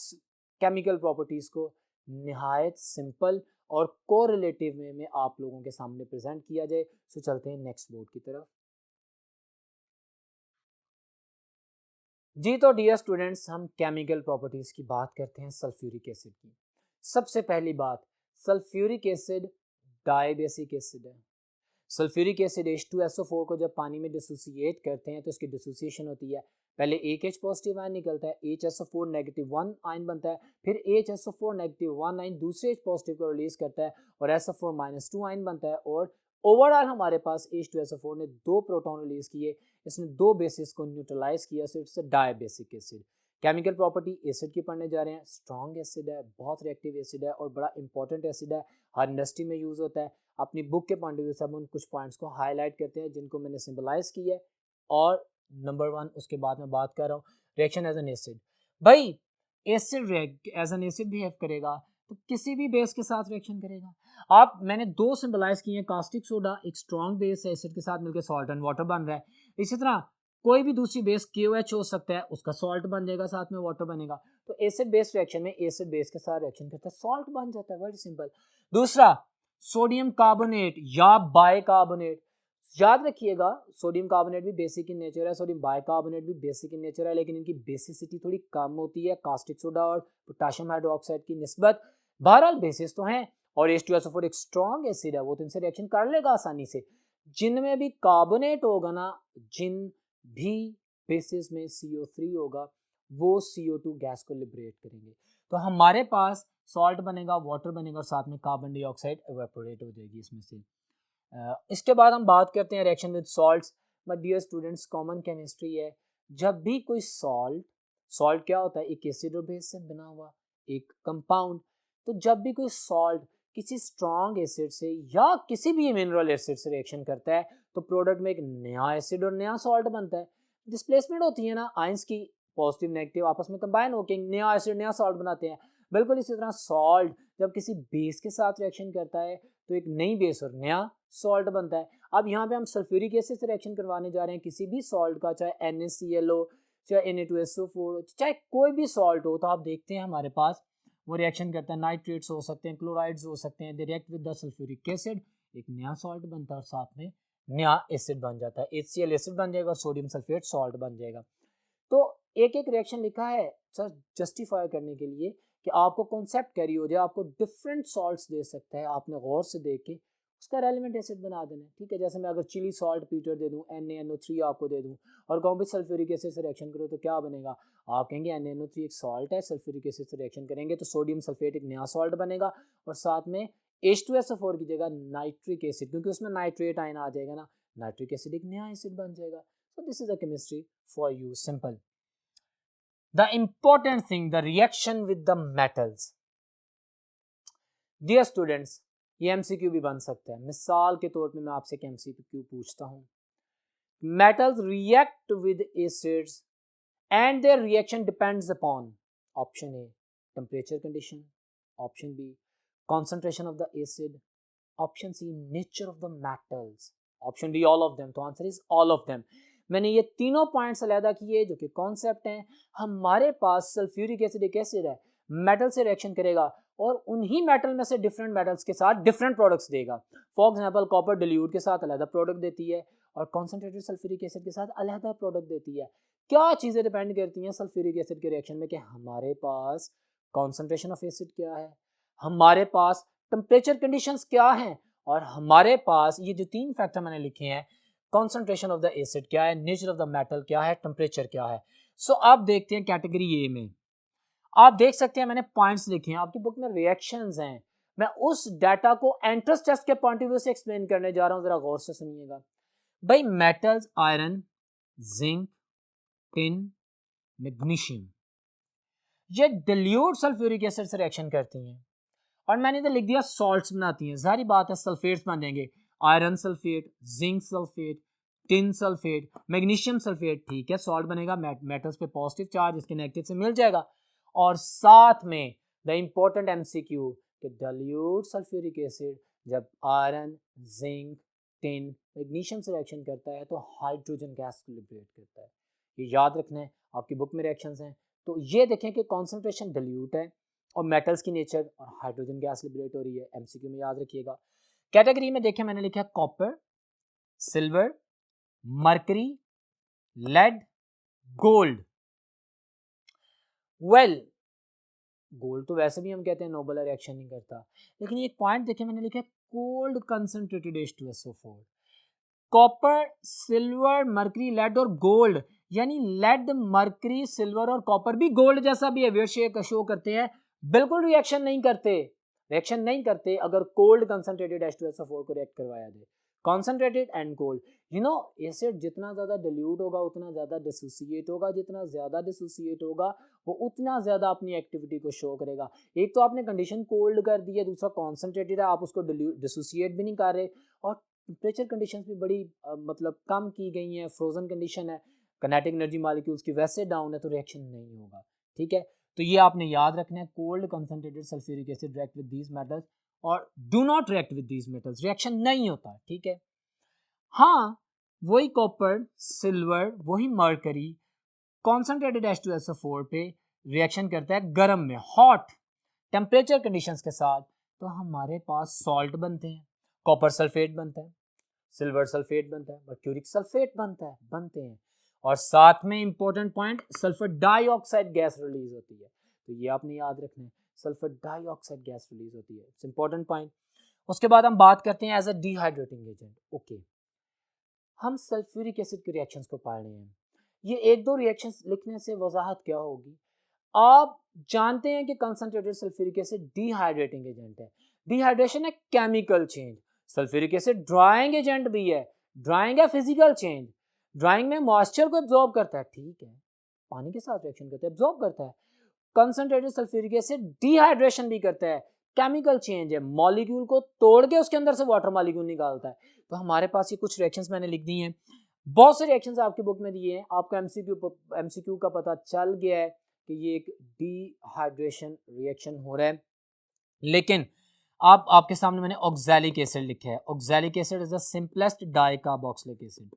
केमिकल प्रॉपर्टीज को निहायत सिंपल और कोरिलेटिव में आप लोगों के सामने प्रेजेंट किया जाए। सो चलते हैं नेक्स्ट बोर्ड की तरफ। जी तो डियर स्टूडेंट्स, हम केमिकल प्रॉपर्टीज की बात करते हैं सल्फ्यूरिक एसिड की। सबसे पहली बात, सल्फ्यूरिक एसिड डाइबेसिक एसिड है। सल्फ्यूरिक एसिड H2SO4 को जब पानी में डिसोसिएट करते हैं तो इसकी डिसोसिएशन होती है, पहले एक H पॉजिटिव आयन निकलता है, HSO4 नेगेटिव 1 आयन बनता है, फिर HSO4 नेगेटिव 1 आयन दूसरे H पॉजिटिव को रिलीज करता है और SO4 -2 आयन बनता है और ओवरऑल हमारे पास H2SO4 ने 2 प्रोटॉन रिलीज किए, इसने 2 बेसिस को न्यूट्रलाइज किया, so it's a dibasic acid. Chemical property acid की पढ़ने जा रहे हैं। स्ट्रॉन्ग एसिड है, बहुत रिएक्टिव एसिड है और बड़ा इंपॉर्टेंट एसिड है, हर इंडस्ट्री में यूज होता है। अपनी बुक के पॉइंट ऑफ व्यू से हम उन कुछ पॉइंट्स को हाईलाइट करते हैं जिनको मैंने सिंबलाइज किया है। और नंबर 1 उसके बाद मैं बात कर रहा हूँ रिएक्शन एज एन एसिड। भाई acid as an acid behave करेगा तो किसी भी बेस के साथ रिएक्शन करेगा। आप मैंने 2 सिंबलाइज किए हैं, कास्टिक सोडा एक स्ट्रॉन्ग बेस है, एसिड के साथ मिलकर सॉल्ट एंड वाटर बन रहा है। इसी तरह कोई भी दूसरी बेस KOH हो सकता है, उसका सॉल्ट बन जाएगा, साथ में वाटर बनेगा। तो एसिड बेस रिएक्शन में एसिड बेस के साथ रिएक्शन करता है, सॉल्ट बन जाता है, वेरी सिंपल। दूसरा सोडियम कार्बोनेट या बाइकार्बोनेट, याद रखिएगा सोडियम कार्बोनेट भी बेसिक इन नेचर है, सोडियम बाइकार्बोनेट भी बेसिक इन नेचर है, लेकिन इनकी बेसिसिटी थोड़ी कम होती है कास्टिक सोडा और पोटेशियम हाइड्रोक्साइड की निस्बत। बहरहाल बेसिस तो हैं और H2SO4 एक स्ट्रॉन्ग एसिड है, वो तो इनसे रिएक्शन कर लेगा आसानी से। जिनमें भी कार्बोनेट होगा ना, जिन भी बेसिस में CO3 होगा, वो CO2 गैस को लिबरेट करेंगे, तो हमारे पास सॉल्ट बनेगा, वाटर बनेगा और साथ में कार्बन डाइऑक्साइड एवेपोरेट हो जाएगी इसमें से। इसके बाद हम बात करते हैं reaction with salts. But dear students, common chemistry है, जब भी कोई सॉल्ट क्या होता है, एक एसिड और बेस से बना हुआ एक कंपाउंड। तो जब भी कोई सॉल्ट किसी स्ट्रॉन्ग एसिड से या किसी भी मिनरल एसिड से रिएक्शन करता है तो प्रोडक्ट में एक नया एसिड और नया सॉल्ट बनता है। डिस्प्लेसमेंट होती है ना, आयंस की पॉजिटिव नेगेटिव आपस में कंबाइन होकर नया एसिड नया सॉल्ट बनाते हैं। बिल्कुल इसी तरह सॉल्ट जब किसी बेस के साथ रिएक्शन करता है तो एक नई बेस और नया सॉल्ट बनता है। अब यहाँ पे हम सल्फ्यूरिक एसिड से रिएक्शन करवाने जा रहे हैं किसी भी सॉल्ट का, चाहे NaCl हो, चाहे Na2SO4 हो, चाहे कोई भी सॉल्ट हो, तो आप देखते हैं हमारे पास वो रिएक्शन करता है, नाइट्रेट्स हो सकते हैं, क्लोराइड्स हो सकते हैं, they react with the sulphuric acid, एक नया सॉल्ट बनता है और साथ में नया एसिड बन जाता है, HCl एसिड बन जाएगा और सोडियम सल्फेट सॉल्ट बन जाएगा। तो एक एक रिएक्शन लिखा है सर जस्टिफाई करने के लिए कि आपको कॉन्सेप्ट कैरी हो जाए, आपको डिफरेंट सॉल्ट्स दे सकता है, आपने गौर से देख के उसका रेलिवेंट एसिड बना देना है, ठीक है। जैसे मैं अगर चिली सॉल्ट पीटर दे दूं, NaNO3 आपको दे दूं और कहूँ भी सल्फ्यूरिक एसिड से रिएक्शन करो तो क्या बनेगा, आप कहेंगे NaNO3 एक सॉल्ट है, सल्फ्यूरिक एसिड से रिएक्शन करेंगे तो सोडियम सल्फेट एक नया सॉल्ट बनेगा और साथ में H2SO4 की जगह नाइट्रिक एसिड, क्योंकि उसमें नाइट्रेट आयन आ जाएगा ना, नाइट्रिक एसिड एक नया एसिड बन जाएगा। सो this is a chemistry for you, simple. The important thing, the reaction with the metals. Dear students, ये MCQ भी बन सकता है, मिसाल के तौर पे मैं आपसे एक MCQ पूछता हूँ, metals react with acids and their reaction depends upon option A temperature condition, option B concentration of the acid, option C nature of the metals, option D all of them। तो answer is all of them। मैंने ये तीनों points अलहदा किए जो कि concept हैं। हमारे पास सल्फ्यूरिक एसिड एक एसिड है, मेटल से रिएक्शन करेगा और उन्हीं मेटल में से डिफरेंट मेटल्स के साथ डिफरेंट प्रोडक्ट्स देगा। फॉर एग्जांपल कॉपर डिल्यूट के साथ अलहदा प्रोडक्ट देती है और कॉन्सेंट्रेटेड सल्फ्यूरिक एसिड के साथ अलहदा प्रोडक्ट देती है। क्या चीज़ें डिपेंड करती हैं सल्फ्यूरिक एसिड के रिएक्शन में कि हमारे पास कॉन्सेंट्रेशन ऑफ एसिड क्या है, हमारे पास टेम्परेचर कंडीशंस क्या हैं और हमारे पास ये जो 3 फैक्टर मैंने लिखे हैं, कॉन्सेंट्रेशन ऑफ द एसिड क्या है, नेचर ऑफ द मेटल क्या है, टेम्परेचर क्या है। सो अब देखते हैं कैटेगरी ए में। आप देख सकते हैं मैंने पॉइंट्स लिखे हैं, आपकी बुक में रिएक्शंस हैं, मैं उस डाटा को एंट्रेंस टेस्ट के पॉइंट ऑफ व्यू से एक्सप्लेन करने जा रहा हूं, जरा गौर से सुनिएगा भाई। Metals iron, zinc, tin, magnesium, ये डिल्यूट सल्फ्यूरिक एसिड से रिएक्शन करती हैं और मैंने तो लिख दिया सॉल्ट्स बनाती हैं। जाहिर बात है सल्फेट्स बन जाएंगे, iron sulphate, zinc sulphate, tin sulphate, magnesium sulphate, ठीक है सॉल्ट बनेगा। मेटल्स पे पॉजिटिव चार्ज इसके नेगेटिव से मिल जाएगा। और साथ में द इम्पोर्टेंट एमसीक्यू कि डिल्यूट सल्फ्यूरिक एसिड जब आयरन, जिंक, टिन, मैग्नीशियम से रिएक्शन करता है तो हाइड्रोजन गैस को लिबरेट करता है। ये याद रखना है, आपकी बुक में रिएक्शंस हैं। तो ये देखें कि कॉन्सेंट्रेशन डिल्यूट है और मेटल्स की नेचर और हाइड्रोजन गैस लिबरेट हो रही है। एमसीक्यू में याद रखिएगा। कैटेगरी में देखें मैंने लिखा है copper, silver, mercury, lead, gold. Well gold तो वैसे भी हम कहते हैं नोबल रिएक्शन नहीं करता, लेकिन एक पॉइंट देखें मैंने लिखा है cold concentrated H2SO4। Copper, silver, mercury, lead और गोल्ड, यानी लेड, मरकरी, सिल्वर और कॉपर भी गोल्ड जैसा बिहेवियर शो करते हैं, बिल्कुल रिएक्शन नहीं करते अगर कोल्ड कंसंट्रेटेड H2SO4 को रिएक्ट करवाया जाए। Concentrated and cold, you know acid जितना ज़्यादा डिल्यूट होगा उतना ज़्यादा डिसोसिएट होगा, जितना ज़्यादा डिसोसिएट होगा वो उतना ज़्यादा अपनी एक्टिविटी को शो करेगा। एक तो आपने कंडीशन कोल्ड कर दी है, दूसरा कॉन्सेंट्रेटेड है, आप उसको डिसोसिएट भी नहीं कर रहे, और टेम्परेचर कंडीशंस भी बड़ी मतलब कम की गई हैं, फ्रोजन कंडीशन है, काइनेटिक एनर्जी मॉलिक्यूल्स की वैसे डाउन है तो रिएक्शन नहीं होगा। ठीक है, तो ये आपने याद रखना है, cold concentrated sulphuric acid react with these metals और do not react with these metals, reaction नहीं होता। ठीक है, हाँ वही कॉपर, सिल्वर, वही मर्करी कॉन्सनट्रेटेड H2SO4 पे रिएक्शन करता है गर्म में, हॉट टेम्परेचर कंडीशंस के साथ, तो हमारे पास सॉल्ट बनते हैं, कॉपर सल्फेट बनता है, सिल्वर सल्फेट बनता है, मर्क्यूरिक सल्फेट बनते हैं और साथ में important point sulphur dioxide gas release होती है। तो ये आपने याद रखना है, सल्फर डाइऑक्साइड गैस रिलीज होती है, इट्स इंपॉर्टेंट पॉइंट। उसके बाद हम बात करते हैं as a dehydrating agent. Okay, हम सल्फ्यूरिक एसिड के रिएक्शंस को पढ़ रहे हैं, ये एक दो रिएक्शंस लिखने से वजाहत क्या होगी, आप जानते हैं कि concentrated sulphuric acid dehydrating agent है। डिहाइड्रेशन है chemical change, sulphuric acid drying agent भी है, ड्राइंग है फिजिकल चेंज, ड्राइंग में मॉइस्चर को एब्जॉर्ब करता है, ठीक है पानी के साथ रिएक्शन करता है, एब्जॉर्ब करता है। कंसंट्रेटेड सल्फ्यूरिक एसिड डिहाइड्रेशन भी करता है, केमिकल चेंज है, मॉलिक्यूल को तोड़ के उसके अंदर से वाटर मॉलिक्यूल निकालता है। तो हमारे पास ये कुछ रिएक्शंस मैंने लिख दी हैं, बहुत से रिएक्शंस आपकी बुक में दिए हैं, आपको एमसीक्यू का पता चल गया है कि ये एक डिहाइड्रेशन रिएक्शन हो रहा है। लेकिन आप आपके सामने मैंने ऑक्सैलिक एसिड लिखा है, oxalic acid is the simplest dicarboxylic acid.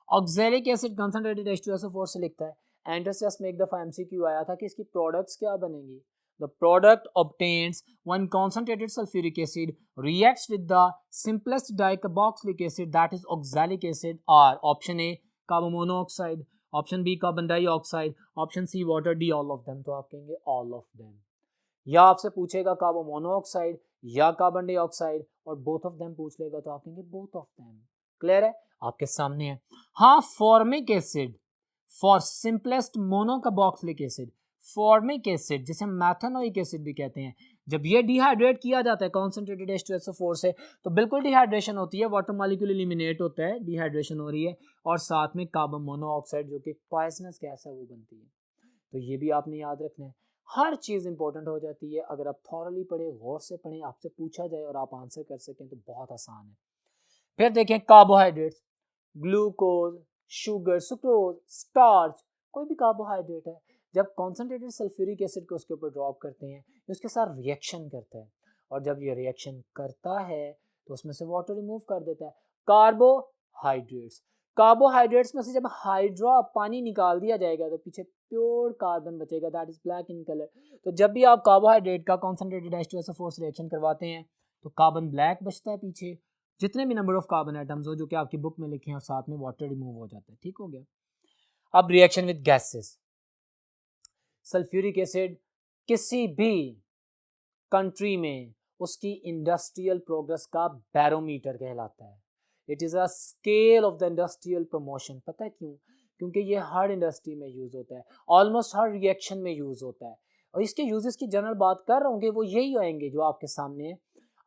Oxalic acid concentrated H2SO4 से लिखता है। एंट्रेंस में एक दफा एमसीक्यू आया था कि इसकी प्रोडक्ट्स क्या बनेंगी। The product obtains when concentrated sulfuric acid reacts with the simplest dicarboxylic acid, that is oxalic acid, are option A carbon monoxide, option B carbon dioxide, option C water, D all of them। तो आप कहेंगे all of them, या आपसे पूछेगा carbon monoxide या carbon dioxide और both of them पूछ लेगा तो आप कहेंगे बोथ ऑफ देम। क्लियर है, आपके सामने है। हाँ, formic acid for simplest monocarboxylic acid, formic acid जिसे मैथेनोइक एसिड भी कहते हैं, जब ये डिहाइड्रेट किया जाता है कॉन्सेंट्रेटेड H2SO4 से तो बिल्कुल डिहाइड्रेशन होती है, वाटर मॉलिक्यूल एलिमिनेट होता है, डिहाइड्रेशन हो रही है, और साथ में कार्बन मोनोऑक्साइड जो कि पॉइजनस गैस है वो बनती है। तो ये भी आपने याद रखना है, हर चीज़ इंपॉर्टेंट हो जाती है अगर आप थॉरली पढ़े, गौर से पढ़ें, आपसे पूछा जाए और आप आंसर कर सकें तो बहुत आसान है। फिर देखें carbohydrates, glucose, sugar, sucrose, starch, कोई भी कार्बोहाइड्रेट है, जब कॉन्सेंट्रेटेड सल्फ्यूरिक एसिड को उसके ऊपर ड्रॉप करते हैं उसके साथ रिएक्शन करता है, और जब ये रिएक्शन करता है तो उसमें से वाटर रिमूव कर देता है। कार्बोहाइड्रेट्स में से जब हाइड्रा पानी निकाल दिया जाएगा तो पीछे प्योर कार्बन बचेगा, that is black in colour. तो जब भी आप कार्बोहाइड्रेट का कॉन्सेंट्रेटेड H2SO4 से रिएक्शन करवाते हैं तो कार्बन ब्लैक बचता है, पीछे जितने भी नंबर ऑफ कार्बन एटम्स हो जो कि आपकी बुक में लिखे हैं, और साथ में वाटर रिमूव हो जाता है। ठीक हो गया। अब reaction with gases, sulphuric acid किसी भी कंट्री में उसकी इंडस्ट्रियल प्रोग्रेस का बैरोमीटर कहलाता है। It is a scale of the industrial promotion. पता है क्यों? क्योंकि ये हर इंडस्ट्री में यूज़ होता है, ऑलमोस्ट हर रिएक्शन में यूज़ होता है, और इसके यूजेस की जनरल बात कर रहा हूँ कि वो यही आएंगे जो आपके सामने है।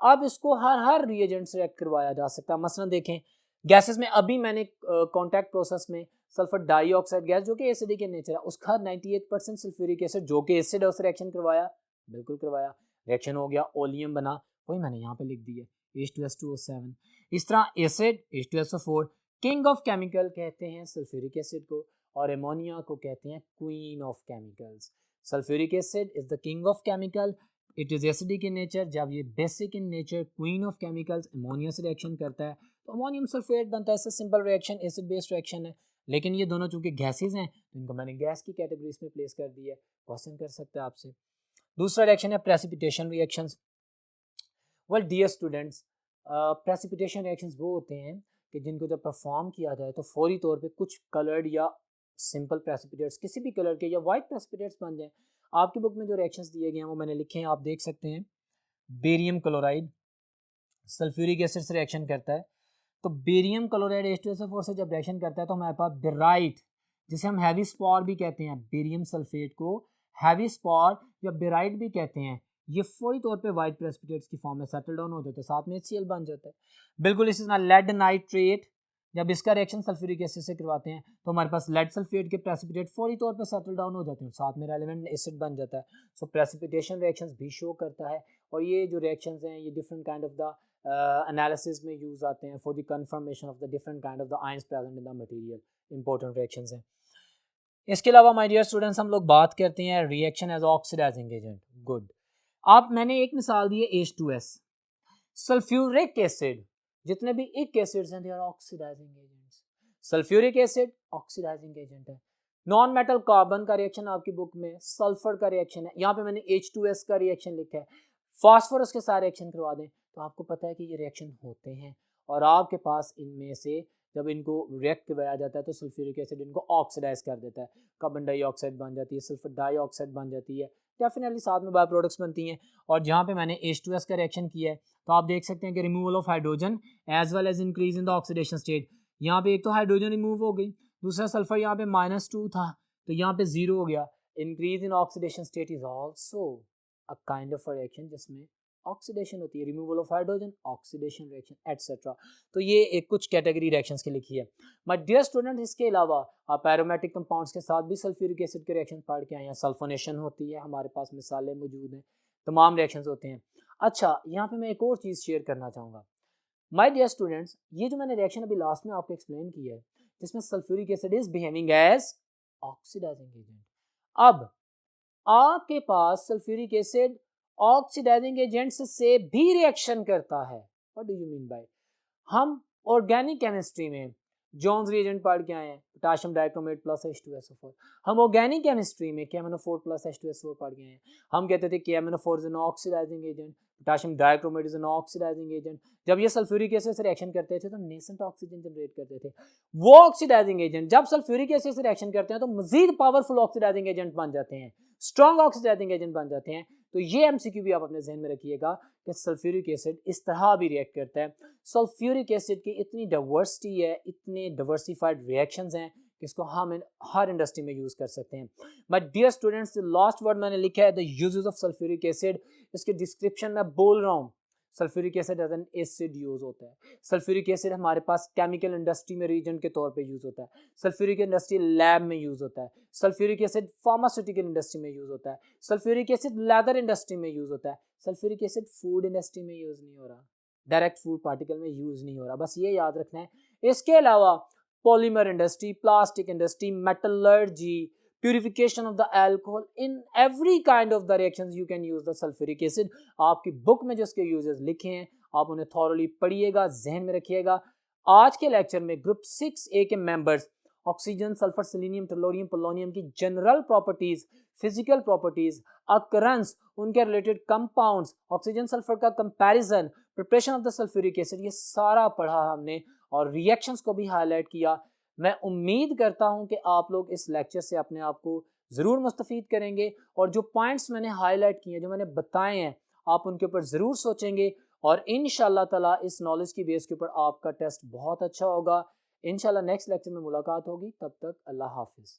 अब इसको हर रिएजेंट से रिएक्ट करवाया जा सकता है। मसलन देखें गैसेस में, अभी मैंने कॉन्टैक्ट प्रोसेस में सल्फर डाइऑक्साइड गैस जो कि एसिडिक इन नेचर है, उसका 98% सल्फ्यूरिक एसिड जो कि एसिड है, उस रिएक्शन करवाया, बिल्कुल करवाया, रिएक्शन हो गया, ओलियम बना, वही मैंने यहाँ पे लिख दी है H2S2O7। इस तरह acid H2SO4, king of chemical कहते हैं सल्फ्यूरिक एसिड को, और एमोनिया को कहते हैं queen of chemicals. Sulphuric acid is the king of chemical, it is acidic in nature. जब ये basic in nature, queen of chemicals, ammonia से रिएक्शन करता है तो अमोनियम सल्फेट बनता है। इससे simple reaction, acid based reaction है। लेकिन ये दोनों चूंकि गैसेज हैं तो इनको मैंने गैस की कैटेगरीज में प्लेस कर दी है। क्वेश्चन कर सकते हैं आपसे। दूसरा रिएक्शन है precipitation reactions. Well dear students, precipitation reactions वो होते हैं कि जिनको जब परफॉर्म किया जाए तो फौरी तौर पे कुछ कलर्ड या सिंपल प्रेसिपिटेट्स, किसी भी कलर के या वाइट प्रेसिपिटेट्स बन जाएं। आपकी बुक में जो रिएक्शंस दिए गए हैं वो मैंने लिखे हैं, आप देख सकते हैं। बेरियम क्लोराइड सल्फ्यूरिक एसिड से रिएक्शन करता है, तो बेरियम क्लोराइड H2SO4 से जब रिएक्शन करता है तो हमारे पास बेराइट, जिसे हम हैवी स्पॉर भी कहते हैं, बेरियम सल्फेट को हैवी स्पॉर या बेराइट भी कहते हैं, ये फौरी तौर पे वाइट प्रेसिपिटेट्स की फॉर्म में सेटल डाउन हो जाता है, साथ में HCl बन जाता है। बिल्कुल इसी तरह लेड नाइट्रेट, जब इसका रिएक्शन सल्फ्यूरिक एसिड से करवाते हैं तो हमारे पास लेड सल्फेट के प्रेसिपिटेट फौरी तौर पे सेटल डाउन हो जाते हैं, साथ में रेलेवेंट एसिड बन जाता है। सो प्रेसिपिटेशन रिएक्शंस भी शो करता है। और ये जो रिएक्शंस हैं ये different kind of the analysis में यूज आते हैं for the confirmation of the different kind of the ions present in the material. Important reactions हैं। इसके अलावा माय डियर स्टूडेंट्स, हम लोग बात करते हैं reaction as oxidising agent. Good, आप मैंने एक मिसाल दी है H2S, सल्फ्यूरिक एसिड, जितने भी इक एसिड्स हैं they are oxidising agents. Sulphuric acid oxidising agent है। नॉन मेटल कार्बन का रिएक्शन आपकी बुक में सल्फर का रिएक्शन है, यहाँ पे मैंने H2S का रिएक्शन लिखा है। फास्फोरस के साथ रिएक्शन करवा दें तो आपको पता है कि ये रिएक्शन होते हैं, और आपके पास इनमें से जब इनको रिएक्ट करवाया जाता है तो सल्फ्यूरिक एसिड इनको ऑक्सीडाइज कर देता है, कार्बन डाइऑक्साइड बन जाती है, सल्फर डाइऑक्साइड बन जाती है, डेफिनेटली साथ में बाय प्रोडक्ट्स बनती हैं। और जहाँ पे मैंने H2S का रिएक्शन किया है तो आप देख सकते हैं कि removal of hydrogen as well as increase in the oxidation state. यहाँ पे एक तो हाइड्रोजन रिमूव हो गई, दूसरा सल्फर यहाँ पे -2 था तो यहाँ पे 0 हो गया। Increase in oxidation state is also a kind of reaction जिसमें ऑक्सीडेशन होती है, removal of hydrogen, oxidation reaction etcetera. तो ये एक कुछ कैटेगरी रिएक्शंस की लिखी है। माय डियर स्टूडेंट, इसके अलावा आप एरोमेटिक कंपाउंड्स के साथ भी सल्फ्यूरिक एसिड के रिएक्शन पढ़ के आए हैं। सल्फोनेशन होती है, हमारे पास मिसालें मौजूद हैं, तमाम रिएक्शंस होते हैं। अच्छा, यहाँ पे मैं एक और चीज़ शेयर करना चाहूँगा। माय डियर स्टूडेंट्स, ये जो मैंने रिएक्शन अभी लास्ट में आपको एक्सप्लेन किया है जिसमें sulphuric acid is behaving as oxidising agent, अब आपके पास सल्फ्यूरिक एसिड ऑक्सीडाइजिंग एजेंट्स से भी रिएक्शन करता है। What do you mean by? हम ऑर्गेनिक केमिस्ट्री में जोन्स रिएजेंट पढ़ के आए हैं, पोटेशियम डाइक्रोमेट प्लस H2SO4। हम ऑर्गेनिक केमिस्ट्री में KMnO4 प्लस H2SO4 पढ़ के आए हैं। हम कहते थे KMnO4 is an oxidising agent, potassium dichromate is an oxidising agent. जब ये सल्फ्यूरिक एसिड से रिएक्शन करते थे तो नेसेंट ऑक्सीजन जनरेट करते थे, वो ऑक्सीडाइजिंग एजेंट जब सल्फ्यूरिक एसिड से रिएक्शन करते हैं तो मजीद पावरफुल ऑक्सीडाइजिंग एजेंट बन जाते हैं, स्ट्रॉन्ग ऑक्सीडाइजिंग एजेंट बन जाते हैं। तो ये एमसीक्यू भी आप अपने जहन में रखिएगा कि सल्फ्यूरिक एसिड इस तरह भी रिएक्ट करता है। सल्फ्यूरिक एसिड की इतनी डाइवर्सिटी है, इतने डाइवर्सिफाइड रिएक्शंस हैं कि इसको हम हर इंडस्ट्री में यूज़ कर सकते हैं। But dear students, last word मैंने लिखा है the uses of sulphuric acid, इसके डिस्क्रिप्शन में बोल रहा हूँ। Sulphuric acid as an acid use होता है। सल्फ्यूरिक एसिड हमारे पास केमिकल इंडस्ट्री में रीजेंट के तौर पे यूज होता है। सल्फ्यूरिक इंडस्ट्री लैब में यूज होता है। सल्फ्यूरिक एसिड फार्मास्यूटिकल इंडस्ट्री में यूज होता है। सल्फ्यूरिक एसिड लेदर इंडस्ट्री में यूज होता है। सल्फ्यूरिक एसिड फूड इंडस्ट्री में यूज नहीं हो रहा, डायरेक्ट फूड पार्टिकल में यूज नहीं हो रहा, बस ये याद रखना है। इसके अलावा polymer industry, plastic industry, metallurgy, purification of the alcohol, in every kind of the reactions you can use the sulfuric acid। आपकी बुक में जो इसके यूजेस लिखे हैं आप उन्हें थॉरली पढ़िएगा, जहन में रखिएगा। आज के लेक्चर में ग्रुप 6A के members oxygen, sulphur, selenium, tellurium, polonium की general properties, physical properties, occurrence, उनके रिलेटेड कंपाउंड्स, ऑक्सीजन सल्फर का comparison, preparation of the sulphuric acid, ये सारा पढ़ा हमने और रिएक्शंस को भी हाईलाइट किया। मैं उम्मीद करता हूं कि आप लोग इस लेक्चर से अपने आप को ज़रूर मुस्तफ़ीद करेंगे और जो पॉइंट्स मैंने हाईलाइट किए, जो मैंने बताए हैं, आप उनके ऊपर ज़रूर सोचेंगे और इंशाल्लाह ताला इस नॉलेज की बेस के ऊपर आपका टेस्ट बहुत अच्छा होगा। इंशाल्लाह नेक्स्ट लेक्चर में मुलाकात होगी, तब तक अल्लाह हाफिज़।